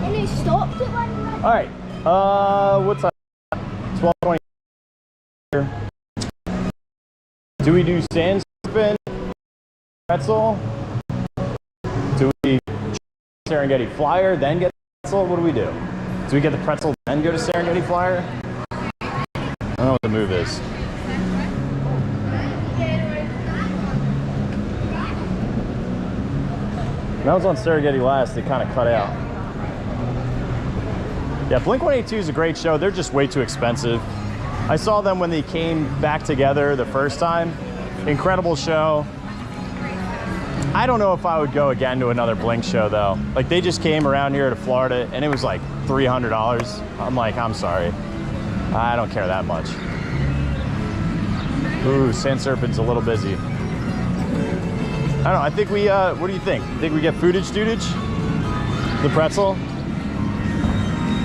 And they stopped it like that? All right. What's up? 12:20. Do we do sand surfing? Pretzel? Do we Serengeti Flyer, then get the Pretzel? What do we do? Do we get the Pretzel, then go to Serengeti Flyer? I don't know what the move is. When I was on Serengeti last, they kind of cut out. Yeah, Blink-182 is a great show. They're just way too expensive. I saw them when they came back together the first time. Incredible show. I don't know if I would go again to another Blink show though. Like they just came around here to Florida and it was like $300. I'm like, I'm sorry. I don't care that much. Ooh, Sand Serpent's a little busy. I don't know, I think we, what do you think? You think we get foodage dudage? The Pretzel?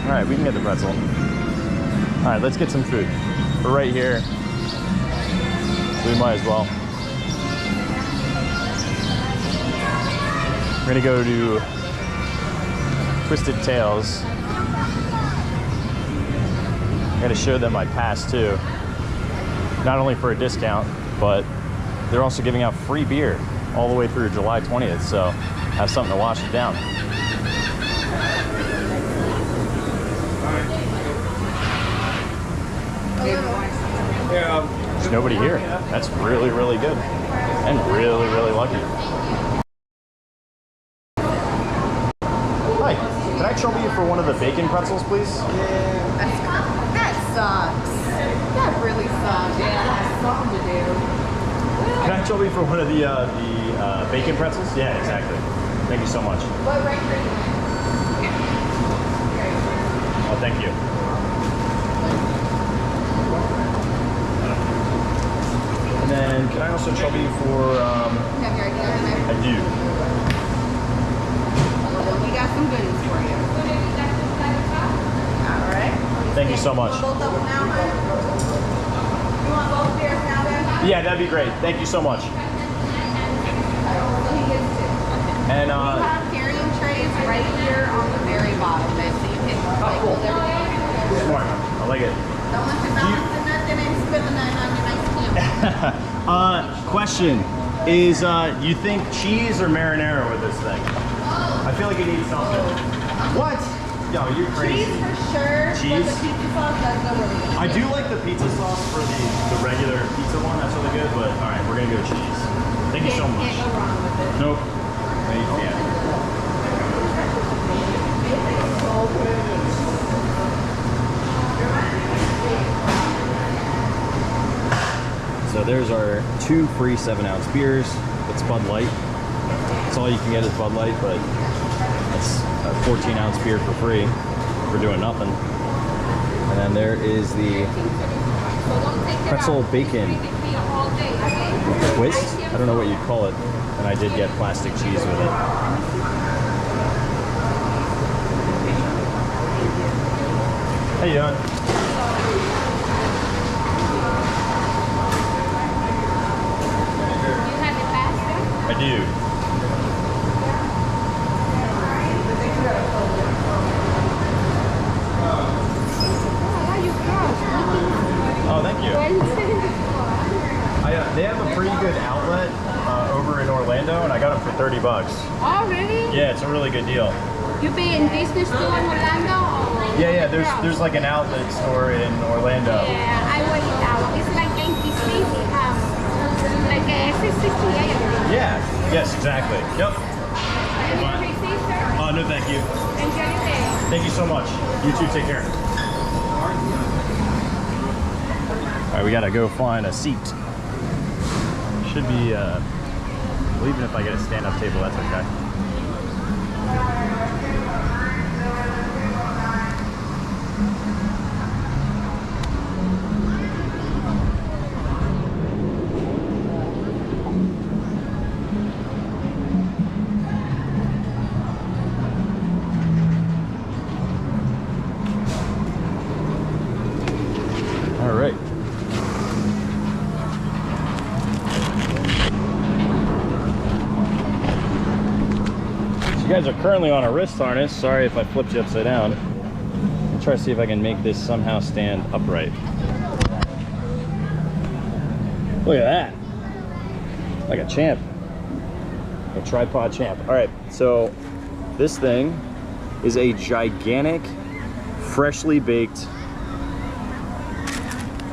All right, we can get the Pretzel. All right, let's get some food. We're right here. We might as well. We're gonna go to Twisted Tales. I'm gonna show them my pass too. Not only for a discount, but they're also giving out free beer all the way through July 20th, so have something to wash it down. There's nobody here. That's really, really good. And really, really lucky. Hi, can I trouble you for one of the bacon pretzels, please? That sucks. That really sucks. Yeah, that's something to do. Can I trouble you for one of the bacon pretzels? Yeah, exactly. Thank you so much. What rank are you in? Oh, thank you. And then, can I also trouble you for, Have your ID on there? I do. Well, we got some goodies for you. All right. Thank you so much. You want both of them now, huh? You want both beers now, then? Yeah, that'd be great. Thank you so much. So he gets two. And, We have carrying trays right here on the very bottom, so you can like hold everything. like it. Don't want to balance or nothing and spill nothing on your nice skin. Question is, you think cheese or marinara with this thing? I feel like it needs something. What? Yo, you're crazy. Cheese for sure. Cheese? But the pizza sauce does go really good. I do like the pizza sauce for the regular pizza one. That's really good. But all right, we're gonna go cheese. Thank you so much. Can't go wrong with it. Nope. No, you can't. So there's our 2 free 7-ounce beers. It's Bud Light. That's all you can get is Bud Light, but it's a 14-ounce beer for free for doing nothing. And then there is the pretzel bacon twist. I don't know what you'd call it. And I did get plastic cheese with it. How you doing? You have the pasta? I do. Oh, thank you. They have a pretty good outlet over in Orlando, and I got them for $30. Oh, really? Yeah, it's a really good deal. You be in business too in Orlando? Or Yeah, there's like an outlet store in Orlando. Yeah, I went to that one. It's like NTC. Like a 68. Yeah, yes, exactly. Yep. Oh, no, thank you. Enjoy your day. Thank you so much. You too, take care. All right, we gotta go find a seat. Should be, well, even if I get a stand-up table, that's okay. All right. You guys are currently on a wrist harness. Sorry if I flipped you upside down. I'll try to see if I can make this somehow stand upright. Look at that. Like a champ. A tripod champ. All right, so this thing is a gigantic, freshly baked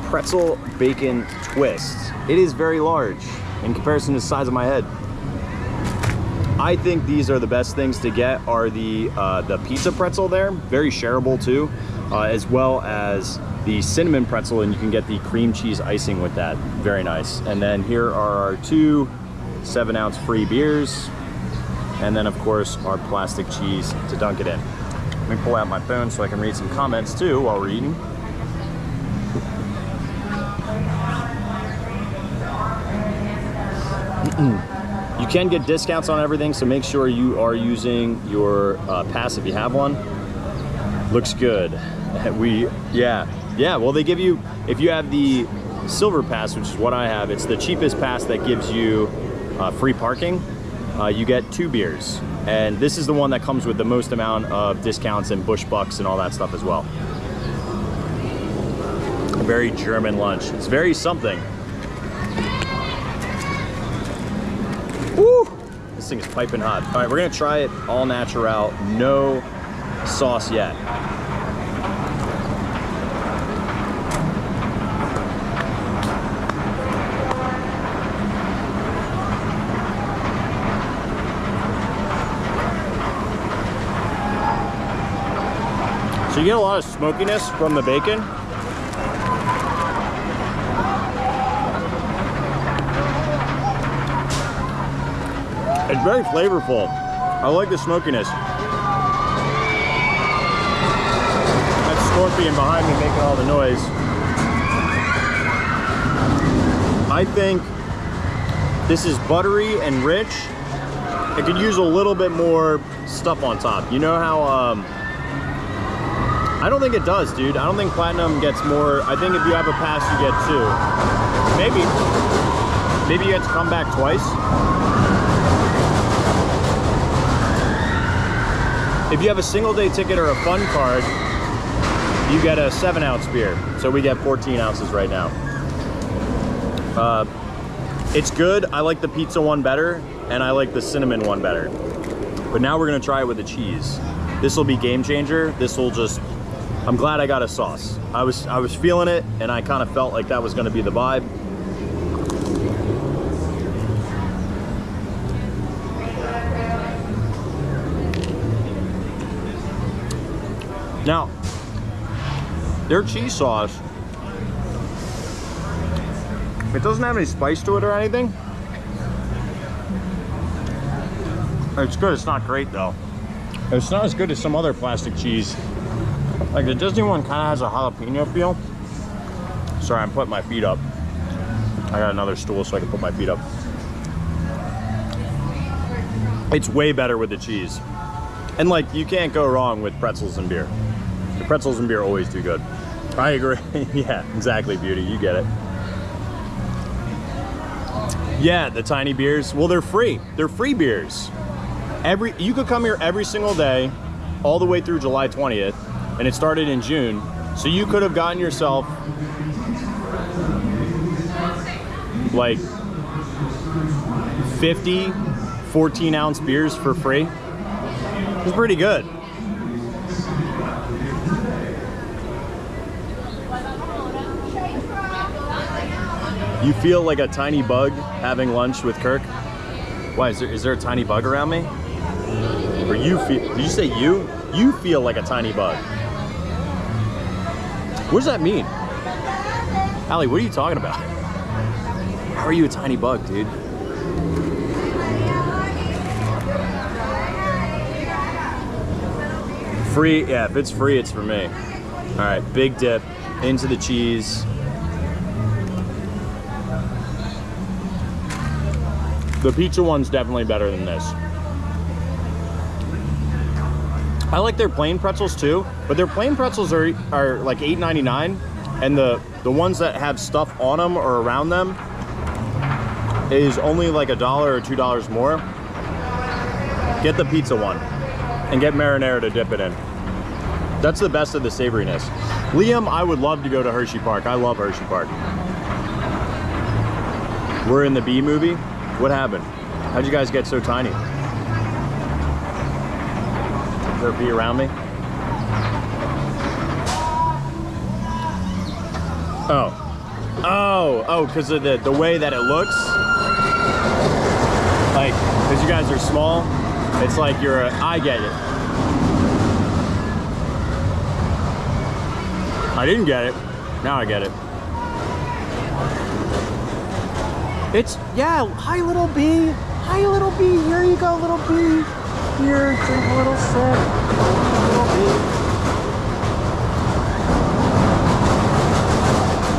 pretzel bacon twist. It is very large in comparison to the size of my head. I think these are the best things to get are the pizza pretzel there, very shareable too, as well as the cinnamon pretzel, and you can get the cream cheese icing with that, very nice. And then here are our 2 7-ounce free beers, and then of course our plastic cheese to dunk it in. Let me pull out my phone so I can read some comments too while we're eating. You can get discounts on everything, so make sure you are using your pass if you have one. Looks good. Well, they give you, if you have the silver pass, which is what I have, it's the cheapest pass that gives you free parking. You get 2 beers, and this is the one that comes with the most amount of discounts and Busch Bucks and all that stuff as well. A very German lunch. It's very something. Woo! This thing is piping hot. All right, we're gonna try it all natural, no sauce yet. So you get a lot of smokiness from the bacon. It's very flavorful. I like the smokiness. That scorpion behind me making all the noise. I think this is buttery and rich. It could use a little bit more stuff on top. You know how, I don't think it does, dude. I don't think Platinum gets more. I think if you have a pass, you get 2. Maybe you get to come back twice. If you have a single day ticket or a fun card, you get a 7-ounce beer. So we get 14 ounces right now. It's good. I like the pizza one better, and I like the cinnamon one better. But now we're gonna try it with the cheese. This will be game changer. This will just, I'm glad I got a sauce. I was feeling it, and I kind of felt like that was gonna be the vibe. Now, their cheese sauce, it doesn't have any spice to it or anything. It's good, it's not great though. It's not as good as some other plastic cheese. Like the Disney one kind of has a jalapeno feel. Sorry, I'm putting my feet up. I got another stool so I can put my feet up. It's way better with the cheese. And like, you can't go wrong with pretzels and beer. The pretzels and beer always do good. I agree. Yeah, exactly, Beauty, you get it. Yeah, the tiny beers, well, they're free. They're free beers. You could come here every single day, all the way through July 20th, and it started in June. So you could have gotten yourself like 50 14-ounce beers for free. It's pretty good. You feel like a tiny bug having lunch with Kirk? Why, is there a tiny bug around me? Or you feel, did you say you? You feel like a tiny bug. What does that mean? Allie, what are you talking about? How are you a tiny bug, dude? Free, yeah, if it's free, it's for me. All right, big dip into the cheese. The pizza one's definitely better than this. I like their plain pretzels too, but their plain pretzels are like $8.99, and the ones that have stuff on them or around them is only like $1 or $2 more. Get the pizza one and get marinara to dip it in. That's the best of the savoriness. Liam, I would love to go to Hershey Park. I love Hershey Park. We're in the Bee movie. What happened? How'd you guys get so tiny? Is there a bee around me? Oh, because of the way that it looks. Like, because you guys are small, it's like I get it. I didn't get it. Now I get it. It's, yeah, hi little bee. Hi little bee, here you go little bee. Here, drink a little sip. Little bee.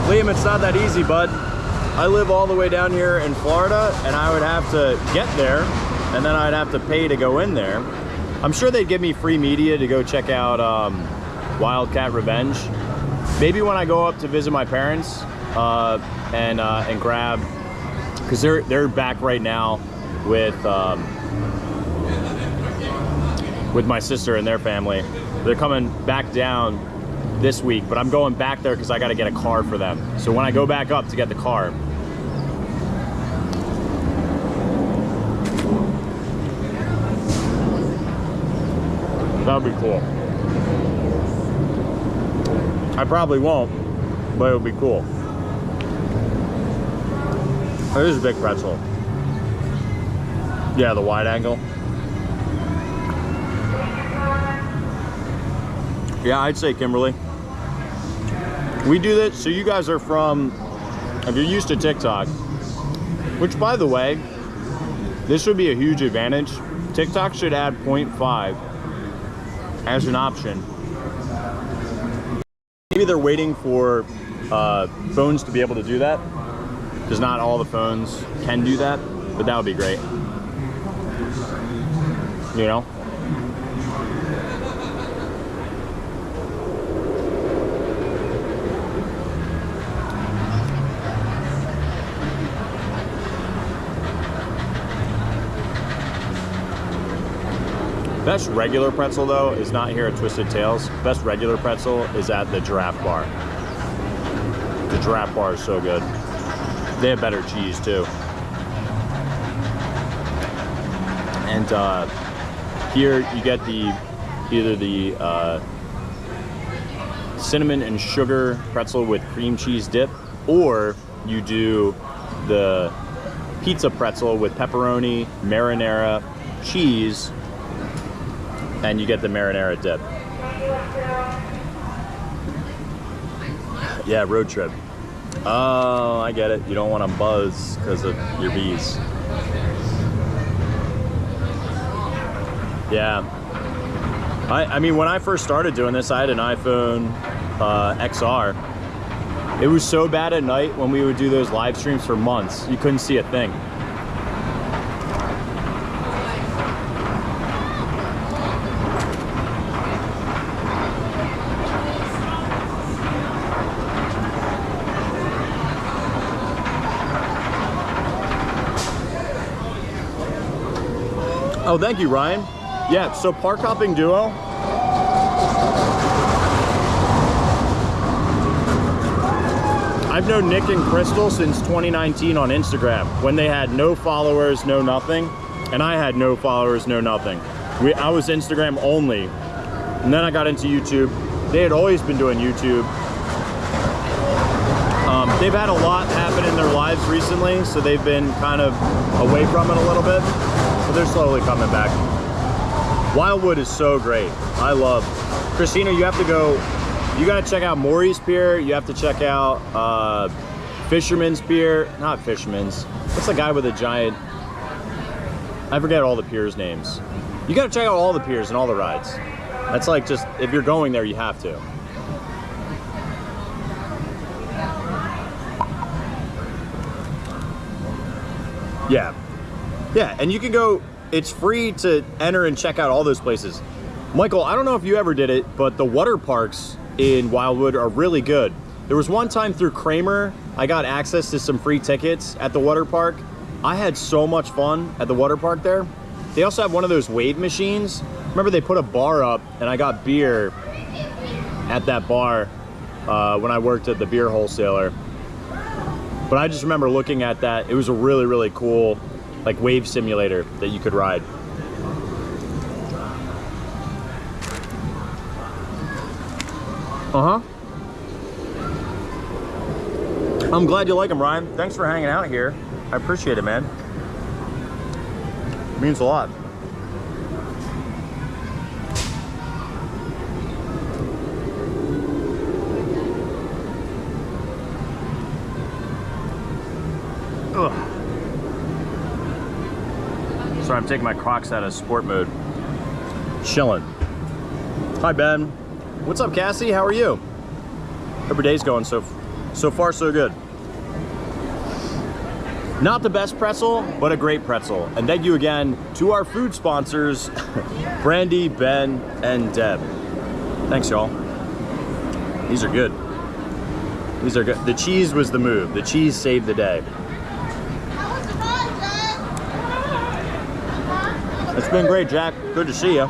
Liam, it's not that easy, bud. I live all the way down here in Florida, and I would have to get there, and then I'd have to pay to go in there. I'm sure they'd give me free media to go check out Wildcat Revenge. Maybe when I go up to visit my parents and grab, because they're back right now with my sister and their family. They're coming back down this week, but I'm going back there because I got to get a car for them. So when I go back up to get the car, that would be cool. I probably won't, but it would be cool. It is a big pretzel. Yeah, the wide angle. Yeah, I'd say Kimberly. We do this, so you guys are from, if you're used to TikTok, which by the way, this would be a huge advantage. TikTok should add 0.5 as an option. Maybe they're waiting for phones to be able to do that, because not all the phones can do that, but that would be great. You know? Best regular pretzel though is not here at Twisted Tales. Best regular pretzel is at the Giraffe Bar. The Giraffe Bar is so good. They have better cheese too. And here you get either the cinnamon and sugar pretzel with cream cheese dip, or you do the pizza pretzel with pepperoni, marinara, cheese, and you get the marinara dip. Yeah, road trip. Oh, I get it. You don't want to buzz because of your bees. Yeah. I mean, when I first started doing this, I had an iPhone XR. It was so bad at night when we would do those live streams for months. You couldn't see a thing. Oh, thank you, Ryan. Yeah, so Park Hopping Duo. I've known Nick and Crystal since 2019 on Instagram, when they had no followers, no nothing, and I had no followers, no nothing. I was Instagram only, and then I got into YouTube. They had always been doing YouTube. They've had a lot happen in their lives recently, so they've been kind of away from it a little bit, but they're slowly coming back. Wildwood is so great. I love. Christina, you have to go. You got to check out Maury's Pier. You have to check out Fisherman's Pier. Not Fisherman's. What's the guy with a giant? I forget all the piers names. You got to check out all the piers and all the rides. That's like just, if you're going there, you have to. Yeah. Yeah, and you can go, it's free to enter and check out all those places. Michael, I don't know if you ever did it, but the water parks in Wildwood are really good. There was one time through Kramer, I got access to some free tickets at the water park. I had so much fun at the water park there. They also have one of those wave machines. Remember, they put a bar up and I got beer at that bar when I worked at the beer wholesaler. But I just remember looking at that. It was a really, really cool like wave simulator that you could ride. Uh-huh. I'm glad you like them, Ryan. Thanks for hanging out here. I appreciate it, man. It means a lot. Ugh. Sorry, I'm taking my Crocs out of sport mode. Chilling. Hi, Ben. What's up, Cassie? How are you? Hope your day's going so far, so good. Not the best pretzel, but a great pretzel. And thank you again to our food sponsors, Brandy, Ben, and Deb. Thanks, y'all. These are good. These are good. The cheese was the move. The cheese saved the day. It's been great, Jack. Good to see you.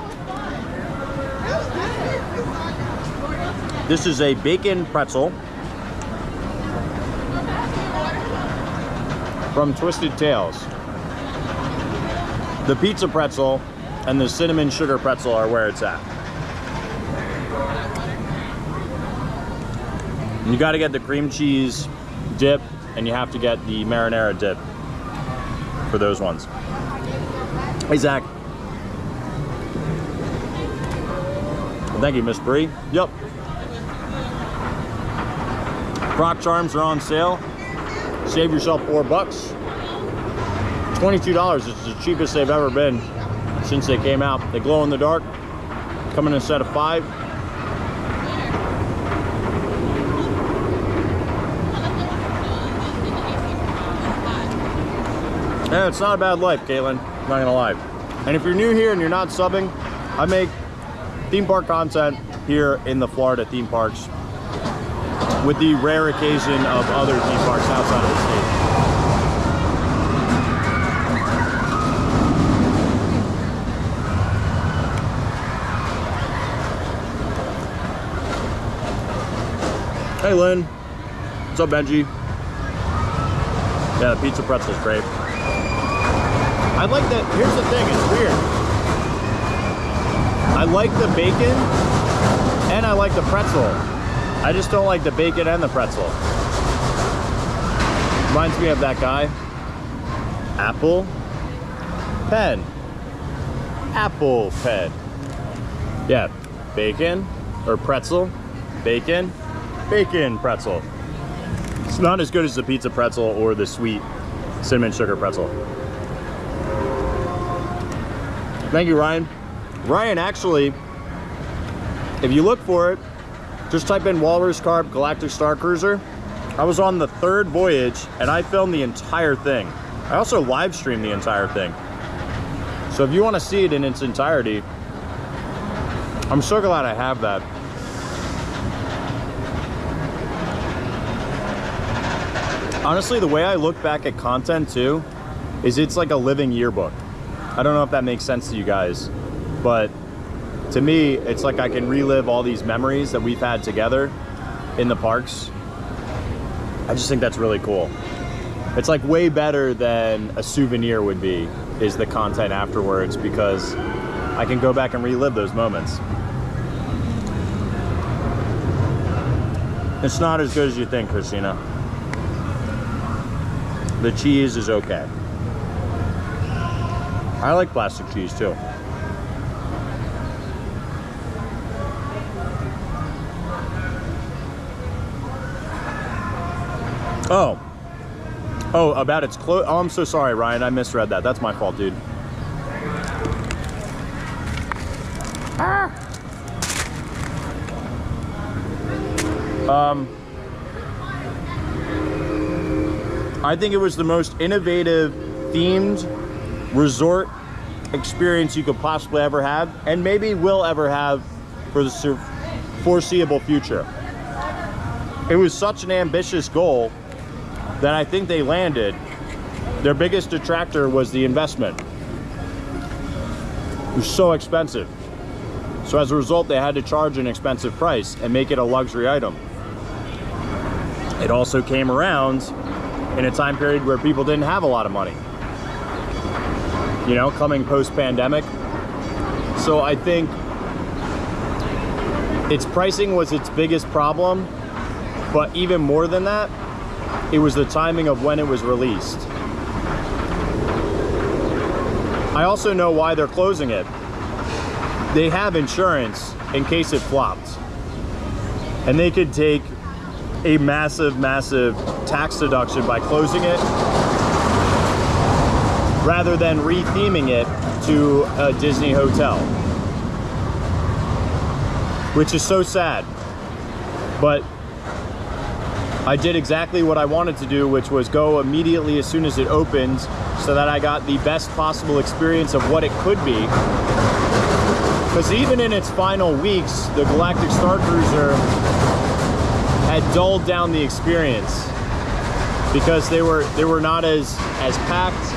This is a bacon pretzel from Twisted Tales. The pizza pretzel and the cinnamon sugar pretzel are where it's at. You got to get the cream cheese dip, and you have to get the marinara dip for those ones. Hey, Zach. Thank you, Miss Bree. Yep. Croc Charms are on sale. Save yourself $4. $22. It's the cheapest they've ever been since they came out. They glow in the dark. Come in a set of 5. Yeah, it's not a bad life, Caitlin. I'm not gonna lie. And if you're new here and you're not subbing, I make theme park content here in the Florida theme parks, with the rare occasion of other theme parks outside of the state. Hey, Lynn. What's up, Benji? Yeah, the pizza pretzel's great. I like that. Here's the thing, it's weird. I like the bacon and I like the pretzel. I just don't like the bacon and the pretzel. Reminds me of that guy. Apple pen. Apple pen. Yeah, bacon or pretzel. Bacon. Bacon pretzel. It's not as good as the pizza pretzel or the sweet cinnamon sugar pretzel. Thank you, Ryan. Ryan, actually, if you look for it, just type in Walrus Carp Galactic Star Cruiser. I was on the 3rd voyage and I filmed the entire thing. I also live streamed the entire thing. So if you want to see it in its entirety, I'm so glad I have that. Honestly, the way I look back at content too, is it's like a living yearbook. I don't know if that makes sense to you guys, but to me, it's like I can relive all these memories that we've had together in the parks. I just think that's really cool. It's like way better than a souvenir would be, is the content afterwards, because I can go back and relive those moments. It's not as good as you think, Christina. The cheese is okay. I like plastic cheese too. Oh, about its close. Oh, I'm so sorry, Ryan. I misread that. That's my fault, dude. I think it was the most innovative themed resort experience you could possibly ever have, and maybe will ever have for the foreseeable future. It was such an ambitious goal that I think they landed. Their biggest detractor was the investment. It was so expensive. So as a result, they had to charge an expensive price and make it a luxury item. It also came around in a time period where people didn't have a lot of money. You know, coming post-pandemic. So I think its pricing was its biggest problem, but even more than that, it was the timing of when it was released. I also know why they're closing it. They have insurance in case it flopped. And they could take a massive, massive tax deduction by closing it, rather than re-theming it to a Disney hotel. Which is so sad. But I did exactly what I wanted to do, which was go immediately as soon as it opened, so that I got the best possible experience of what it could be. Because even in its final weeks, the Galactic Star Cruiser had dulled down the experience because they were not as packed.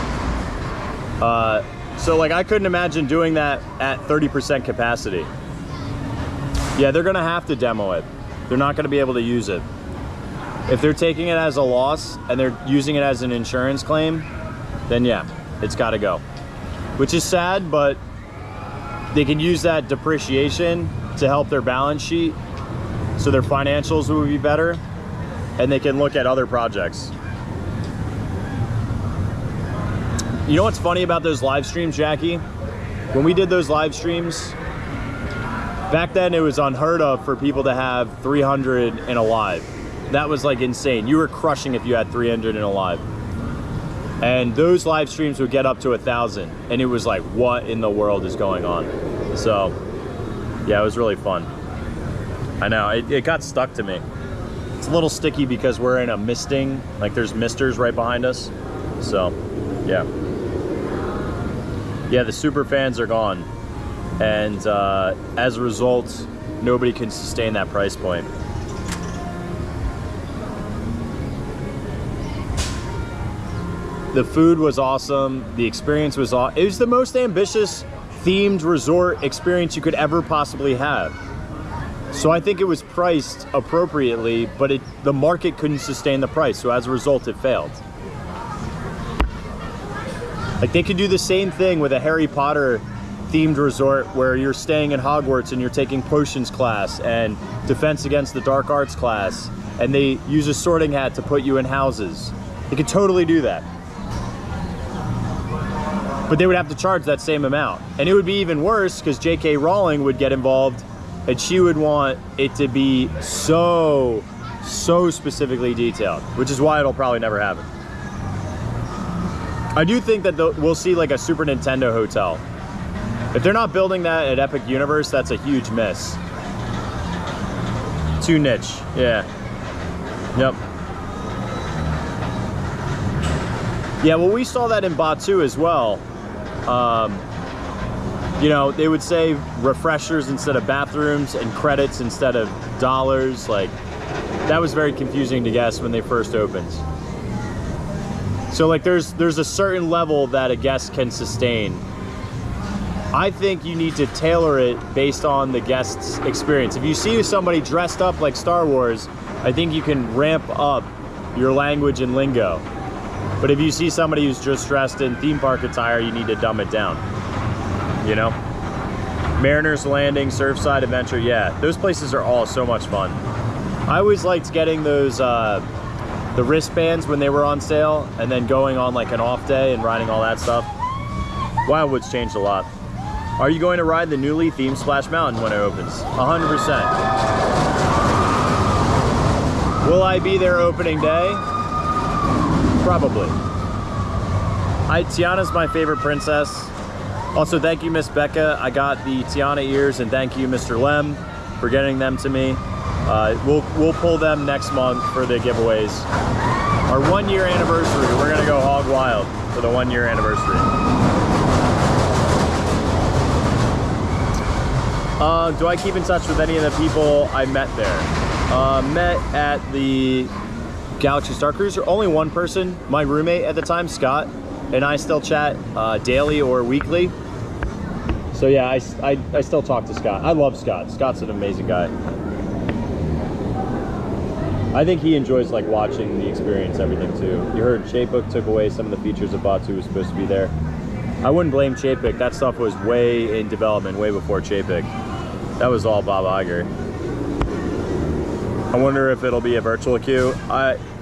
So like I couldn't imagine doing that at 30% capacity. Yeah, they're gonna have to demo it. They're not gonna be able to use it. If they're taking it as a loss and they're using it as an insurance claim, then yeah, it's gotta go. Which is sad, but they can use that depreciation to help their balance sheet, so their financials will be better, and they can look at other projects. You know what's funny about those live streams, Jackie? When we did those live streams, back then it was unheard of for people to have 300 in a live. That was like insane. You were crushing if you had 300 in a live. And those live streams would get up to 1,000, and it was like, what in the world is going on? So yeah, it was really fun. I know, it got stuck to me. It's a little sticky because we're in a misting, like there's misters right behind us. So yeah. Yeah, the super fans are gone. And as a result, nobody can sustain that price point. The food was awesome. The experience was awesome. It was the most ambitious themed resort experience you could ever possibly have. So I think it was priced appropriately, but the market couldn't sustain the price. So as a result, it failed. Like they could do the same thing with a Harry Potter themed resort where you're staying in Hogwarts and you're taking potions class and defense against the dark arts class, and they use a sorting hat to put you in houses. They could totally do that. But they would have to charge that same amount. And it would be even worse because J.K. Rowling would get involved and she would want it to be so specifically detailed, which is why it'll probably never happen. I do think that we'll see like a Super Nintendo hotel. If they're not building that at Epic Universe, that's a huge miss. Too niche, yeah. Yep. Yeah, well, we saw that in Batu as well. You know, they would say refreshers instead of bathrooms and credits instead of dollars. Like, that was very confusing to guess when they first opened. So like there's a certain level that a guest can sustain. I think you need to tailor it based on the guest's experience. If you see somebody dressed up like Star Wars, I think you can ramp up your language and lingo. But if you see somebody who's just dressed in theme park attire, you need to dumb it down. You know? Mariner's Landing, Surfside Adventure, yeah. Those places are all so much fun. I always liked getting those, the wristbands when they were on sale, and then going on like an off day and riding all that stuff. Wildwood's changed a lot. Are you going to ride the newly themed Splash Mountain when it opens? 100%. Will I be there opening day? Probably. Tiana's my favorite princess. Also, thank you, Miss Becca. I got the Tiana ears, and thank you, Mr. Lem, for getting them to me. We'll pull them next month for the giveaways. Our 1 year anniversary, we're gonna go hog wild for the 1 year anniversary. Do I keep in touch with any of the people I met there? Met at the Galaxy Star Cruiser. Only one person, my roommate at the time, Scott, and I still chat daily or weekly. So yeah, I still talk to Scott. I love Scott. Scott's an amazing guy. I think he enjoys like watching the experience, everything too. You heard SheiKra took away some of the features of Batu was supposed to be there. I wouldn't blame SheiKra. That stuff was way in development, way before SheiKra. That was all Bob Iger. I wonder if it'll be a virtual queue.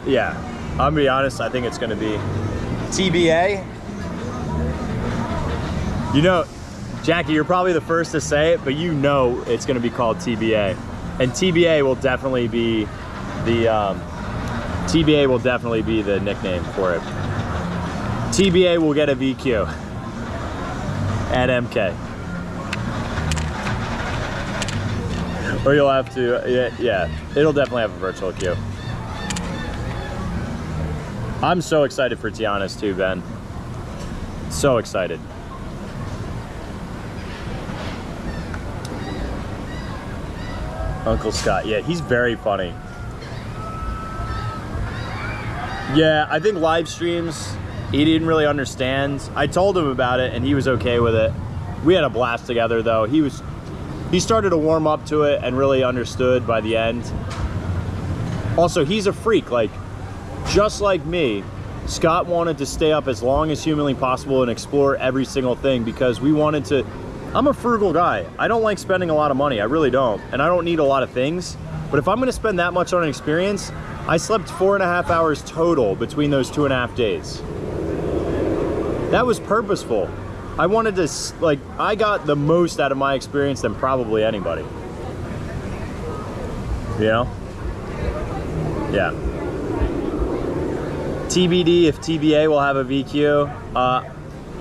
Yeah, I'm gonna be honest, I think it's gonna be TBA. You know, Jackie, you're probably the first to say it, but you know it's gonna be called TBA. And TBA will definitely be the nickname for it. TBA will get a VQ at MK. Or you'll have to, yeah, it'll definitely have a virtual queue. I'm so excited for Tiana's too, Ben. So excited. Uncle Scott, yeah, he's very funny. Yeah, I think live streams, he didn't really understand. I told him about it and he was okay with it. We had a blast together though. He started to warm up to it and really understood by the end. Also, he's a freak, like, just like me, Scott wanted to stay up as long as humanly possible and explore every single thing because we wanted to. I'm a frugal guy. I don't like spending a lot of money. I really don't. And I don't need a lot of things. But if I'm gonna spend that much on an experience, I slept 4.5 hours total between those 2.5 days. That was purposeful. I wanted to, like, I got the most out of my experience than probably anybody. You know? Yeah. TBD if TBA will have a VQ.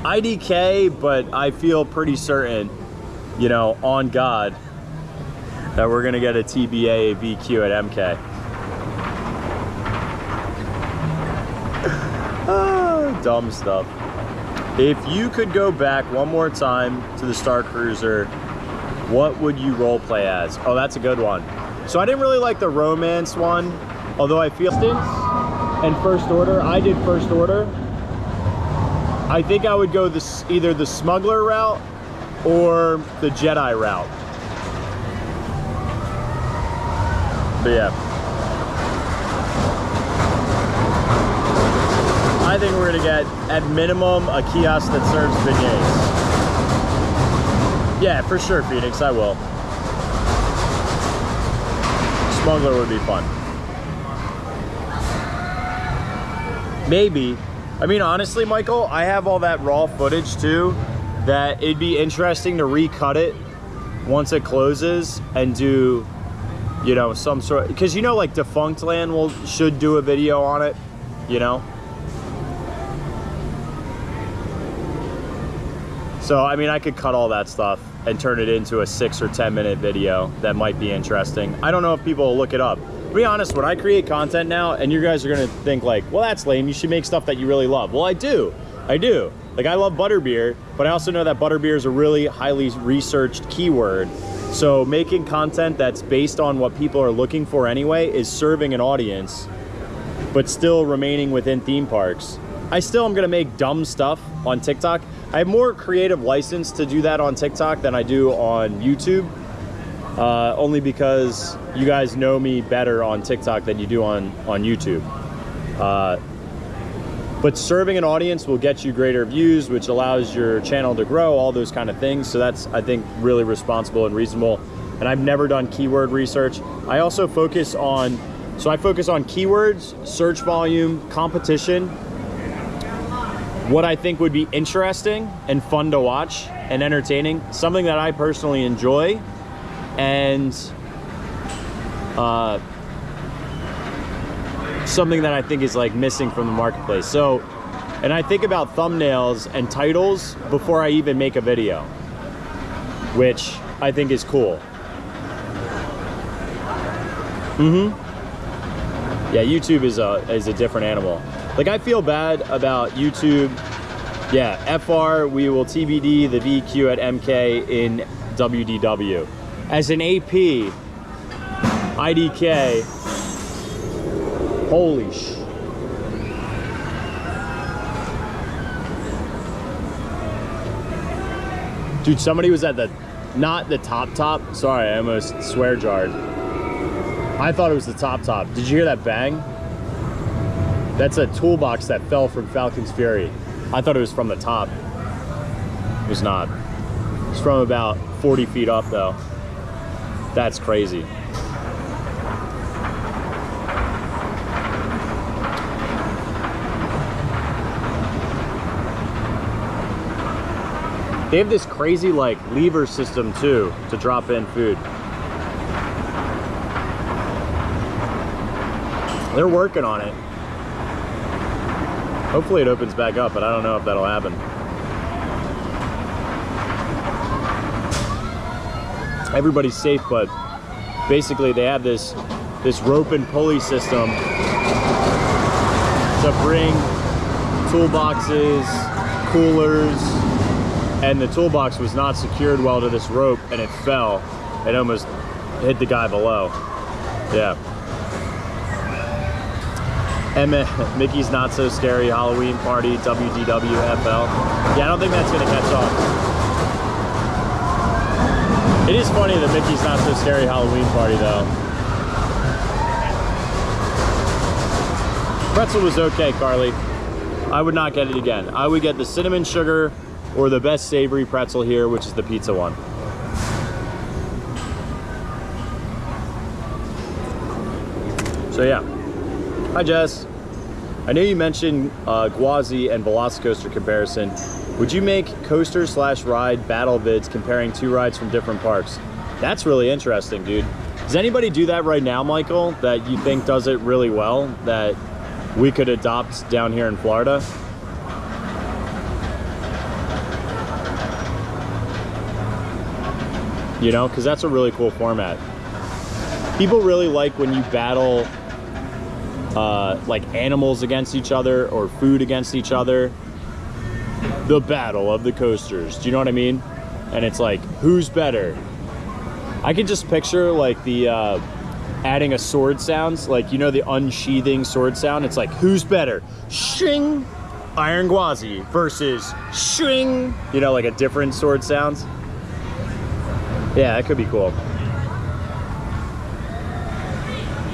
IDK, but I feel pretty certain, you know, on God, that we're gonna get a TBA VQ at MK. Dumb stuff. If you could go back one more time to the Star Cruiser, what would you role play as? Oh, that's a good one. So I didn't really like the romance one, although I feel and First Order. I did First Order. I think I would go either the smuggler route or the Jedi route. But yeah. I think we're gonna get, at minimum, a kiosk that serves beignets. Yeah, for sure, Phoenix, I will. Smuggler would be fun. Maybe. I mean, honestly, Michael, I have all that raw footage too, that it'd be interesting to recut it once it closes and do, you know, some sort, because you know, like Defunct Land should do a video on it, you know? So, I mean, I could cut all that stuff and turn it into a 6 or 10 minute video that might be interesting. I don't know if people will look it up. To be honest, when I create content now, and you guys are gonna think like, well, that's lame, you should make stuff that you really love. Well, I do. Like, I love butterbeer, but I also know that butterbeer is a really highly researched keyword. So making content that's based on what people are looking for anyway is serving an audience, but still remaining within theme parks. I still am gonna make dumb stuff on TikTok. I have more creative license to do that on TikTok than I do on YouTube. Only because you guys know me better on TikTok than you do on YouTube. But serving an audience will get you greater views, which allows your channel to grow, all those kind of things. So that's, I think, really responsible and reasonable. And I've never done keyword research. I also focus on, I focus on keywords, search volume, competition, what I think would be interesting and fun to watch and entertaining, something that I personally enjoy, and something that I think is like missing from the marketplace. So, and I think about thumbnails and titles before I even make a video, which I think is cool. Yeah, YouTube is a different animal. Like, I feel bad about YouTube. Yeah, FR, we will TBD the VQ at MK in WDW. As an AP, IDK, holy sh... Dude, somebody was at the, not the top, sorry, I almost swear jarred. I thought it was the top. Did you hear that bang? That's a toolbox that fell from Falcon's Fury. I thought it was from the top. It was not. It's from about 40 feet up though. That's crazy. They have this crazy like lever system too to drop in food. They're working on it. Hopefully it opens back up, but I don't know if that'll happen. Everybody's safe, but basically they have this rope and pulley system to bring toolboxes, coolers, and the toolbox was not secured well to this rope and it fell. It almost hit the guy below. Yeah. Mickey's Not So Scary Halloween Party, WDWFL. Yeah, I don't think that's gonna catch on. It is funny that Mickey's Not So Scary Halloween Party though. Pretzel was okay, Carly. I would not get it again. I would get the cinnamon sugar or the best savory pretzel here, which is the pizza one. So yeah. Hi Jess. I know you mentioned Gwazi and Velocicoaster comparison. Would you make coaster/ride battle vids comparing two rides from different parks? That's really interesting, dude. Does anybody do that right now, Michael, that you think does it really well, that we could adopt down here in Florida? You know, because that's a really cool format. People really like when you battle like animals against each other or food against each other. The battle of the coasters. Do you know what I mean? And it's like, who's better? I can just picture like the adding a sword sounds, like, you know, the unsheathing sword sound. It's like, who's better? Shing! Iron Gwazi versus shing! You know, like a different sword sounds. Yeah, that could be cool.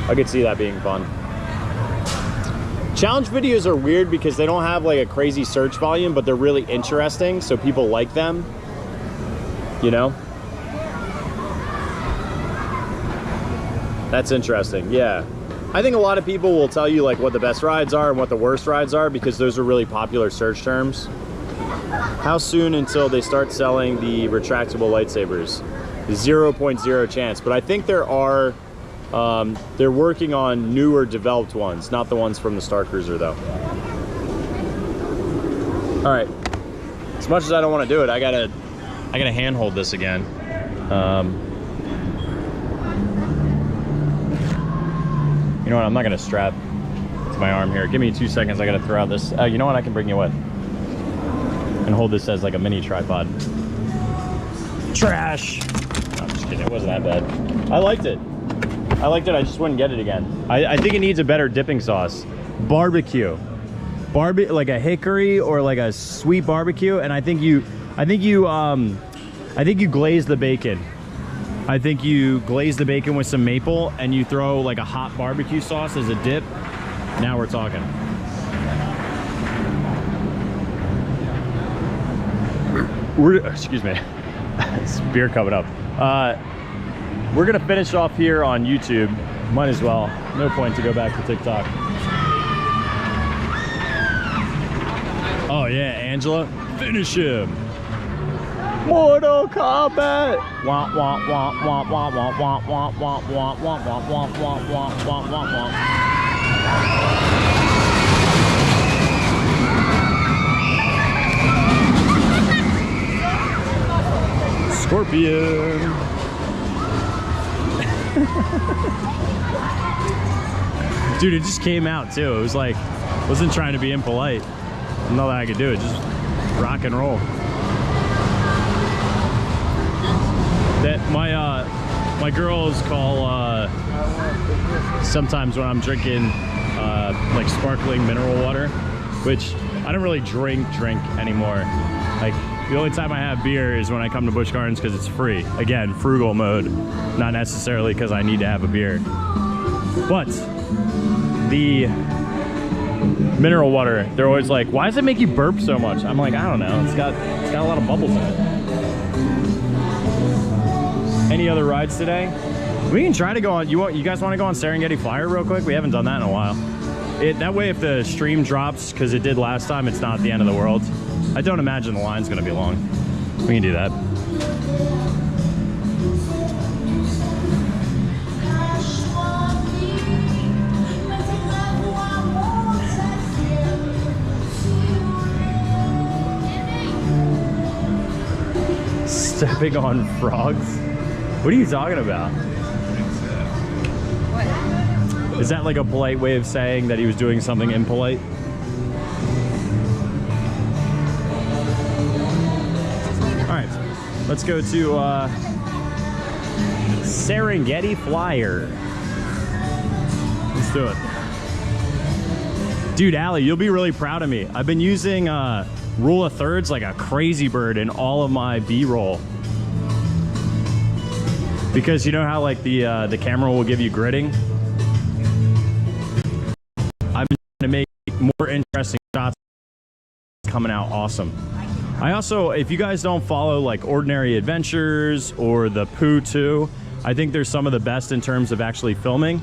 I could see that being fun. Challenge videos are weird because they don't have like a crazy search volume, but they're really interesting, so people like them, you know? That's interesting, yeah. I think a lot of people will tell you like what the best rides are and what the worst rides are because those are really popular search terms. How soon until they start selling the retractable lightsabers? 0.0 chance, but I think there are, they're working on newer developed ones, not the ones from the Star Cruiser though. All right, as much as I don't want to do it, I gotta handhold this again. You know what, I'm not gonna strap to my arm here. Give me 2 seconds, I gotta throw out this. You know what, I can bring you what? And hold this as like a mini tripod. Trash! No, I'm just kidding, it wasn't that bad. I liked it. I just wouldn't get it again. I think it needs a better dipping sauce. Barbecue. Like a hickory or like a sweet barbecue, and I think you glaze the bacon. I think you glaze the bacon with some maple and you throw like a hot barbecue sauce as a dip. Now we're talking. Excuse me. It's beer coming up. We're gonna finish off here on YouTube. Might as well. No point to go back to TikTok. Oh yeah, Angela, finish him. Mortal Kombat. Womp womp womp womp womp womp womp womp womp womp womp womp womp womp womp womp womp. Scorpion. Dude, it just came out too. It was like, wasn't trying to be impolite. Nothing I could do. It just rock and roll. That my girls call sometimes when I'm drinking like sparkling mineral water, which I don't really drink anymore. Like the only time I have beer is when I come to Busch Gardens because it's free. Again, frugal mode, not necessarily because I need to have a beer. But the mineral water, they're always like, why does it make you burp so much? I'm like, I don't know. It's got a lot of bubbles in it. Any other rides today? We can try to go on. You guys want to go on Serengeti Flyer real quick? We haven't done that in a while. That way, if the stream drops, because it did last time, it's not the end of the world. I don't imagine the line's going to be long. We can do that. Stepping on frogs? What are you talking about? What? Is that like a polite way of saying that he was doing something impolite? Alright, let's go to Serengeti Flyer. Let's do it. Dude, Allie, you'll be really proud of me. I've been using rule of thirds like a crazy bird in all of my B-roll. Because you know how like the camera will give you gridding? I've been trying to make more interesting shots coming out awesome. I also, if you guys don't follow like Ordinary Adventures or the Pooh 2, I think they're some of the best in terms of actually filming.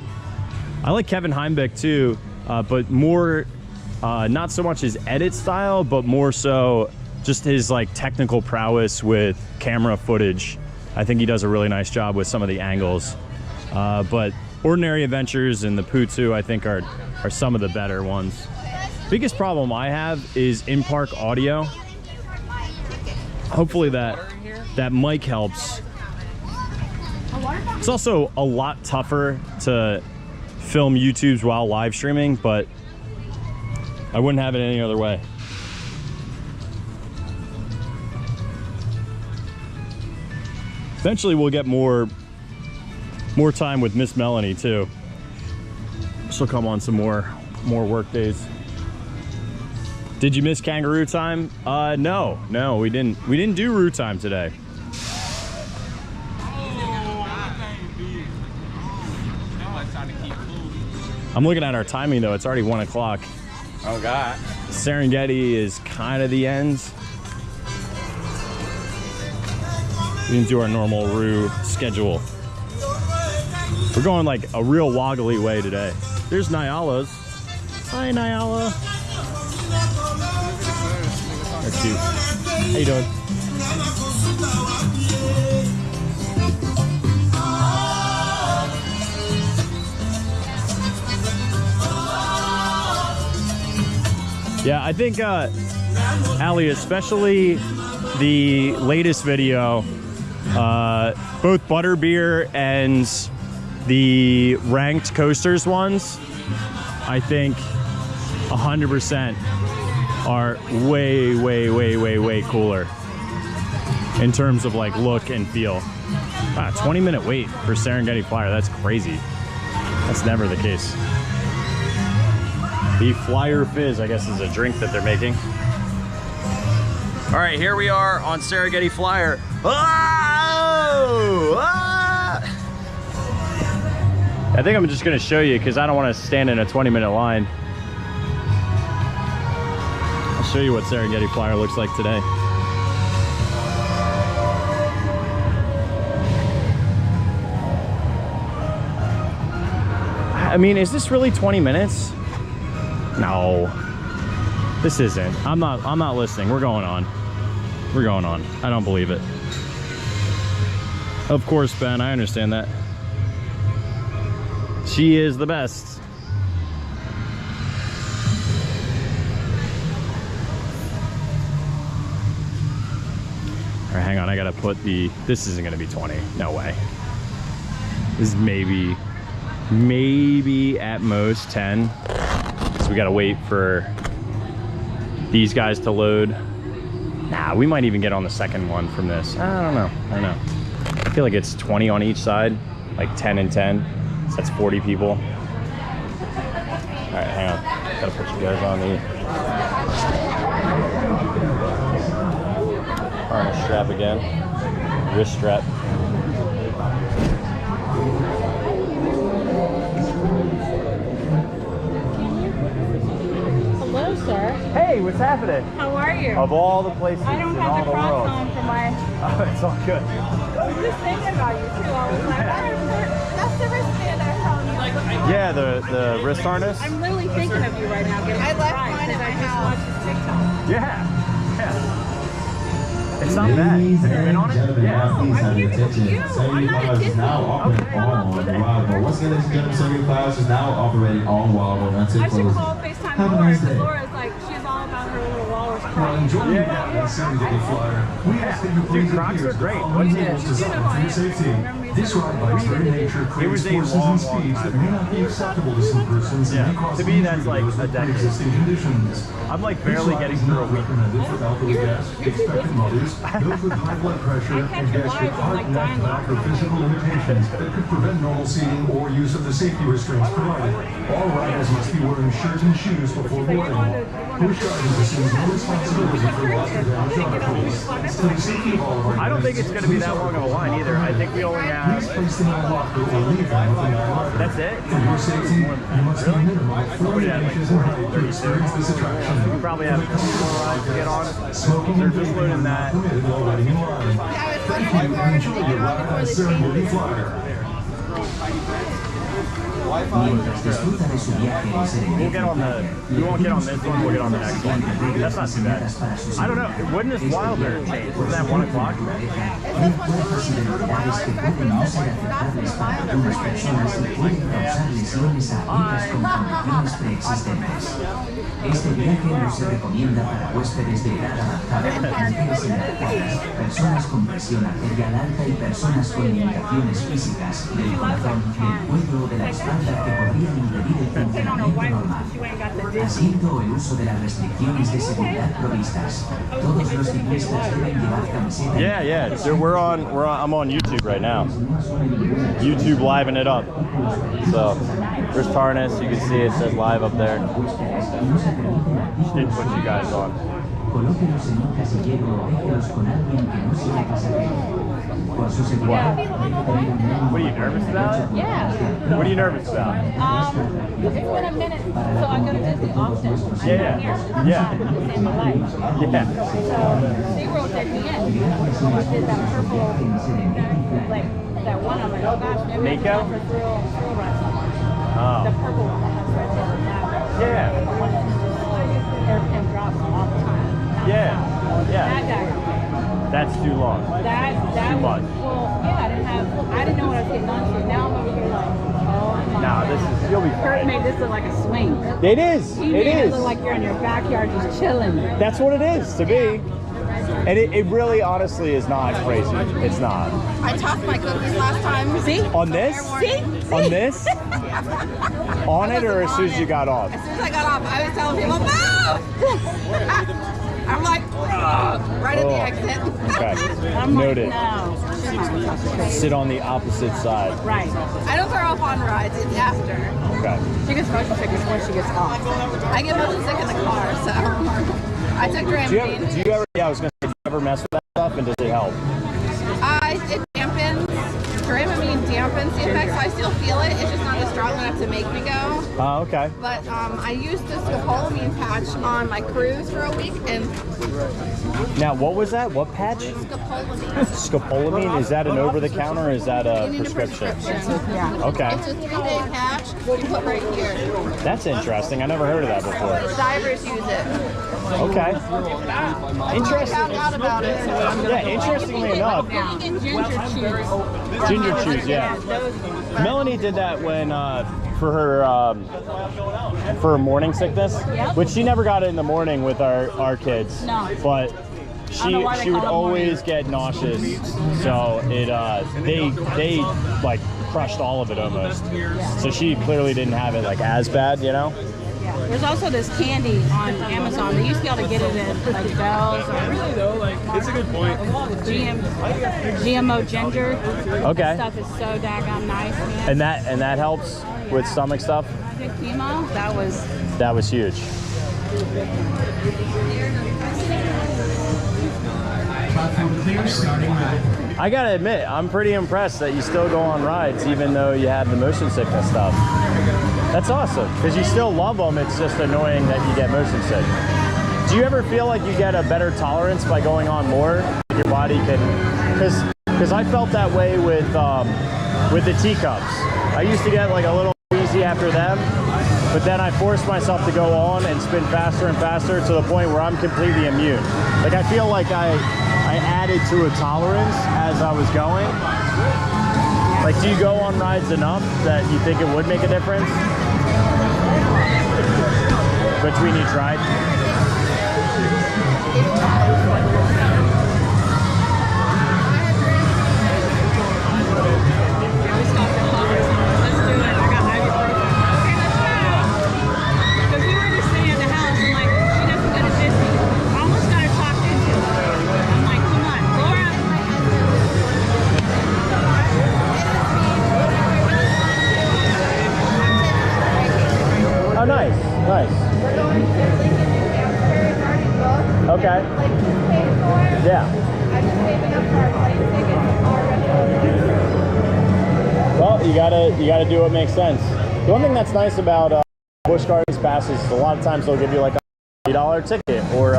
I like Kevin Heimbeck too, but more, not so much his edit style, but more so just his like technical prowess with camera footage. I think he does a really nice job with some of the angles. But Ordinary Adventures and the Pooh 2, I think are some of the better ones. Biggest problem I have is in-park audio. Hopefully that mic helps. It's also a lot tougher to film YouTubes while live streaming, but I wouldn't have it any other way. Eventually we'll get more time with Miss Melanie too. She'll come on some more work days. Did you miss kangaroo time? No, we didn't do roo time today. I'm looking at our timing though. It's already 1 o'clock. Oh God. Serengeti is kind of the end. We didn't do our normal Rue schedule. We're going like a real woggly way today. There's Nyala's. Hi, Nyala. They're cute. How you doing? Yeah, I think, Ali, especially the latest video, both Butterbeer and the ranked coasters ones, I think 100% are way, way, way, way, way cooler in terms of like look and feel. Wow, 20-minute wait for Serengeti Flyer. That's crazy. That's never the case. The Flyer Fizz, I guess, is a drink that they're making. All right, here we are on Serengeti Flyer. Oh! Ah! I think I'm just gonna show you because I don't want to stand in a 20-minute line. I'll show you what Serengeti Flyer looks like today. I mean, is this really 20 minutes? No, this isn't. I'm not listening. We're going on. We're going on. I don't believe it. Of course, Ben, I understand that. She is the best. All right, hang on. I gotta put the, this isn't gonna be 20. No way. This is maybe at most 10. So we gotta wait for these guys to load. Nah, we might even get on the second one from this. I don't know. I feel like it's 20 on each side, like 10 and 10. So that's 40 people. All right, hang on. Gotta put you guys on the harness strap again. Wrist strap. Hello, sir. Hey, what's happening? How are you? Of all the places I don't in all have the the Crocs world. on for my... Oh, it's all good. I was just thinking about you, too. I was like, that's the wristband I found you. Yeah, the wrist harness. I'm literally thinking of you right now. I left mine at my house. I just watched his TikTok. Yeah. It's not bad. Have you been on it? Yeah. I'm here with you. I'm not at Disney. Now operating on Wildboard. Once again, ladies and gentlemen, Serengeti Flyer is now operating on Wildboard. That's it. I should call FaceTime Have a Laura nice because day. Laura's like, she's all about her little walrus While Crocs. enjoying the Serengeti Flyer, we ask that you please Crocs adhere are to great. the What following is it? rules designed for your safety. This ride by very nature It creates was a forces long, and long speeds time that may not be acceptable to some persons and may cause To me, that's injury like to those a with decade. pre-existing conditions. I'm like This barely ride getting is through a not week. recommended for elderly guests, expectant mothers, those with high blood pressure, and guests with heart, neck, back, or physical limitations that could prevent normal seating or use of the safety restraints provided. All riders must be wearing shirts and shoes before boarding. Busch Gardens assumes no responsibility for loss or damage articles. To the safety of all of our I don't think it's going to be that long of a line either. I think we only have. Please place them in a locker or leave them within the locker. That's it? For your safety, you must be a minimum of 40 inches in height to experience this attraction. We probably have a couple more rides to get on. Smoking They're and just drinking loading are not that. permitted while waiting in line. Thank you and enjoy your ride on Serengeti Flyer. Disfruta de su viaje en We'll Serengeti get on the. We won't get on this one. We'll get on the next one. That's not too bad. I don't know. When does Wilder change? Was that 1 o'clock? Hay fuerzas y debilidades que pueden no ser aceptables para algunas personas y pueden causar lesiones a otras con condiciones preexistentes. Este viaje no se recomienda para huéspedes de edad avanzada, mujeres embarazadas, personas con presión arterial alta y personas con limitaciones físicas del corazón, del cuello o de la espalda que podrían impedir el funcionamiento normal. Asiento o el uso de las restricciones de seguridad provistas. Todos los ciclistas deben llevar camiseta. Yeah. So I'm on YouTube right now. YouTube living it up. So wrist harness, you can see it says live up there. Just didn't put you guys on. Colóquelos en un casillero o déjelos con alguien que no sea pasajero. por su seguridad. What are you nervous about? Yeah. What are you nervous about? It's been a minute, so I go to Disney often. Yeah. Yeah. In my life. Yeah. So SeaWorld did me in. I did that purple, like that one. I'm like, oh gosh, maybe I Mako? can go for thrill rides somewhere. Oh. The purple one that has red tail and that. Yeah. The one that's just airplane drops all the time. Yeah. That Yeah. guy. That's too long. That Too much. Well, yeah, I didn't know what I was getting onto. Now I'm over here like, oh my. Nah, you'll be Kurt fine. made this look like a swing. It is. He It made it is. look like you're in your backyard just chilling. That's what it is to be. And it really, honestly, is not crazy. It's not. I tossed my cookies last time. See? On this? See? On this? On it, or as soon as you got off? As soon as I got off, I was telling people, no! I'm like, right at the exit. Okay. I'm Noted. like, no. She's not gonna toss the cookies. Sit on the opposite side. Right. I don't throw up on rides, it's after. Okay. She gets motion sickness once she gets off. I get motion sick in the car, so I took Dramamine. Do you ever? Yeah, I was gonna say, do you ever mess with that stuff, and does it help? It dampens. Dramamine dampens the effects. I still feel it. It's just not as strong enough to make me go. Oh, okay. But I used the scopolamine patch on my cruise for a week, and Now, what was that? What patch? scopolamine. Scopolamine? Is that an over-the-counter, or is that a You need a prescription? Yeah. Okay. It's a 3-day patch you put right here. That's interesting. I never heard of that before. Divers use it. Okay. I Interesting. found out about it. Yeah, interestingly enough, You get ginger chews. ginger chews, yeah. Melanie did that when for her morning sickness, Yep. which she never got it in the morning with our kids. No. But I don't know why they she would call it always get nauseous, so it they like crushed all of it almost. So she clearly didn't have it like as bad, you know. Yeah. There's also this candy on Amazon. They used to be able to get it in like Bell's or Really though, like it's a good point. GMO ginger. Okay. Stuff is so daggone nice, man. And that helps with stomach stuff. I did chemo. That was huge. Platform clear, starting now. I gotta admit, I'm pretty impressed that you still go on rides even though you have the motion sickness stuff. That's awesome, because you still love them, it's just annoying that you get motion sick. Do you ever feel like you get a better tolerance by going on more? Your body can, because I felt that way with the teacups. I used to get like a little easy after them, but then I forced myself to go on and spin faster and faster to the point where I'm completely immune. Like I feel like I added to a tolerance as I was going. Like, do you go on rides enough that you think it would make a difference between each ride? Oh, nice, nice. We're going to Lincoln Fair, already booked. Okay. Like, just paid for it. Yeah. I'm just saving up for our plane tickets already. Well, you gotta do what makes sense. The one thing that's nice about Busch Gardens passes is a lot of times they'll give you like a $80 ticket or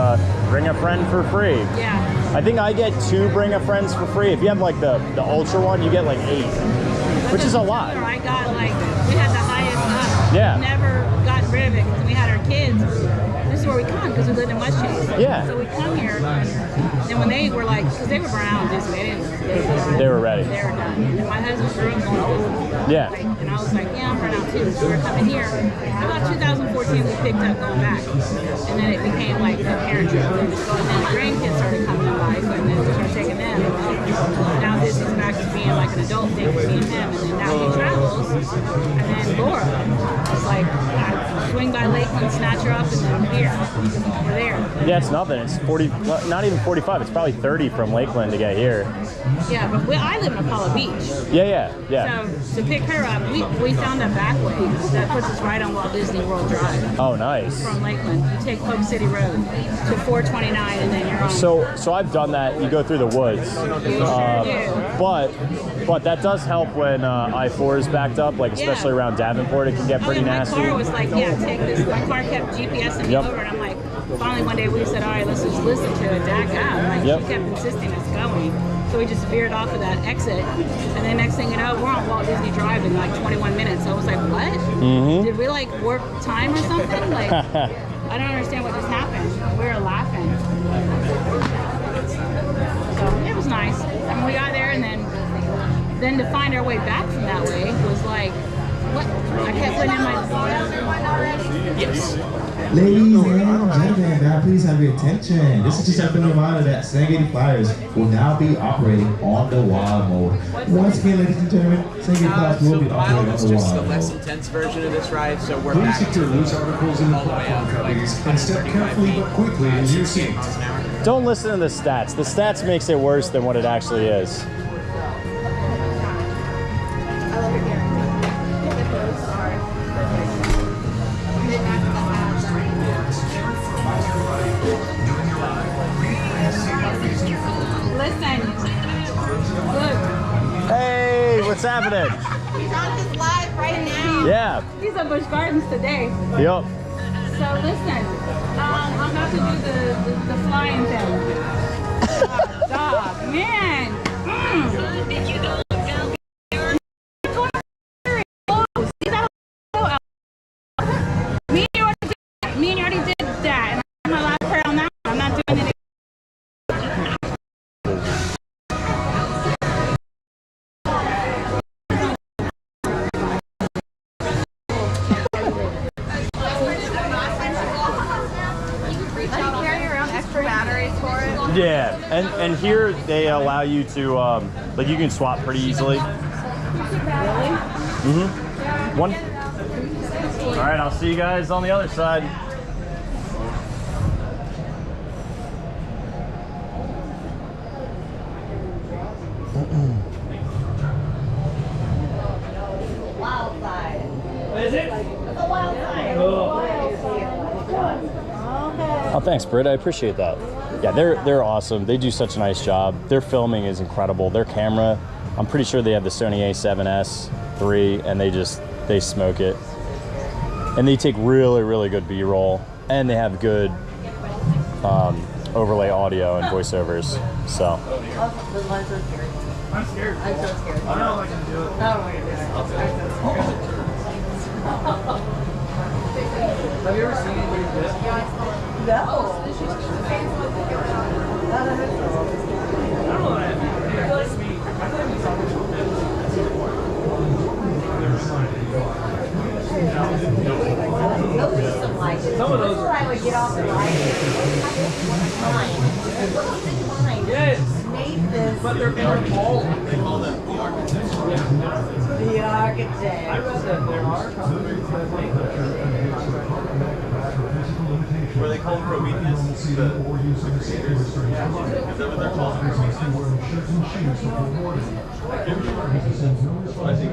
bring a friend for free. Yeah. I think I get 2 bring a friends for free. If you have like the ultra one, you get like 8, which is a lot. I got like, we had the highest up. Yeah. Never got rid of it because we had our kids. This is where we come because we lived in West Chase. Yeah. So we come here, and when they were like, because they were burnt out on Disney, They were ready. They were done. And my husband grew up going to Disney. Yeah. Like, and I was like, yeah, I'm burnt out too. So we're coming here. About 2014, we picked up going back, and then it became like a parent trip. And then the grandkids started coming by, so and then we started taking them. And now Disney's back to being like an adult thing for me and him, and then now he travels, and then Laura. like, I swing by Lakeland, snatch her up, and then here, we're there. Yeah, it's nothing. It's 40, not even 45. It's probably 30 from Lakeland to get here. Yeah, but I live in Apollo Beach. Yeah. So to pick her up, we found a back way that puts us right on Walt Disney World Drive. Oh, nice. From Lakeland, you take Polk City Road to 429, and then you're on. So I've done that. You go through the woods. You sure do. But that does help when I-4 is backed up, like especially around Davenport, it can get pretty nasty. My car was like, take this. My car kept GPSing me over, and I'm like, finally one day we said, all right, let's just listen to it, DAC out. Like, she kept insisting it's going. So we just veered off of that exit, and then next thing you know, we're on Walt Disney Drive in like 21 minutes. So I was like, what? Did we like work time or something? Like, I don't understand what just happened. We were laughing. So it was nice. I mean, we got there, and then to find our way back from that way was like, what? I kept putting in my. Yes. Ladies and gentlemen, now please have your attention. This is just a reminder that Serengeti Flyers will now be operating on the wild mode. Once again, ladies and gentlemen, Serengeti Flyers will be operating on the just the wild less mode. intense version of this ride, so we're Please back secure loose articles in the platform cubbies and step carefully but quickly into your seat. Don't listen to the stats. The stats makes it worse than what it actually is. Listen. Look. Hey, what's happening? He's on this live right now. Yeah. He's at Busch Gardens today. Yup. So listen, I'm about to do the flying thing. Dog, man. Me and you already did that, and I'm my last prayer on that one. I'm not doing it again. Yeah, and here they allow you to like you can swap pretty easily. Really? One. All right, I'll see you guys on the other side. Wild side. Is it? It's a wild side. Oh, thanks, Britt. I appreciate that. Yeah, they're awesome. They do such a nice job. Their filming is incredible. Their camera, I'm pretty sure they have the Sony A7S III, and they smoke it. And they take really, really good B-roll, and they have good overlay audio and voiceovers. So. I'm scared. I'm so scared. I don't know if I can do it. No, I can do it. Have you ever seen anybody do this? No. I don't know. Those are some like some of those. I would get off the ride. Yes. But they're all. They call them the architect. The architect. I read that there are where they call Prometheus the creators. Is that what they're called? I think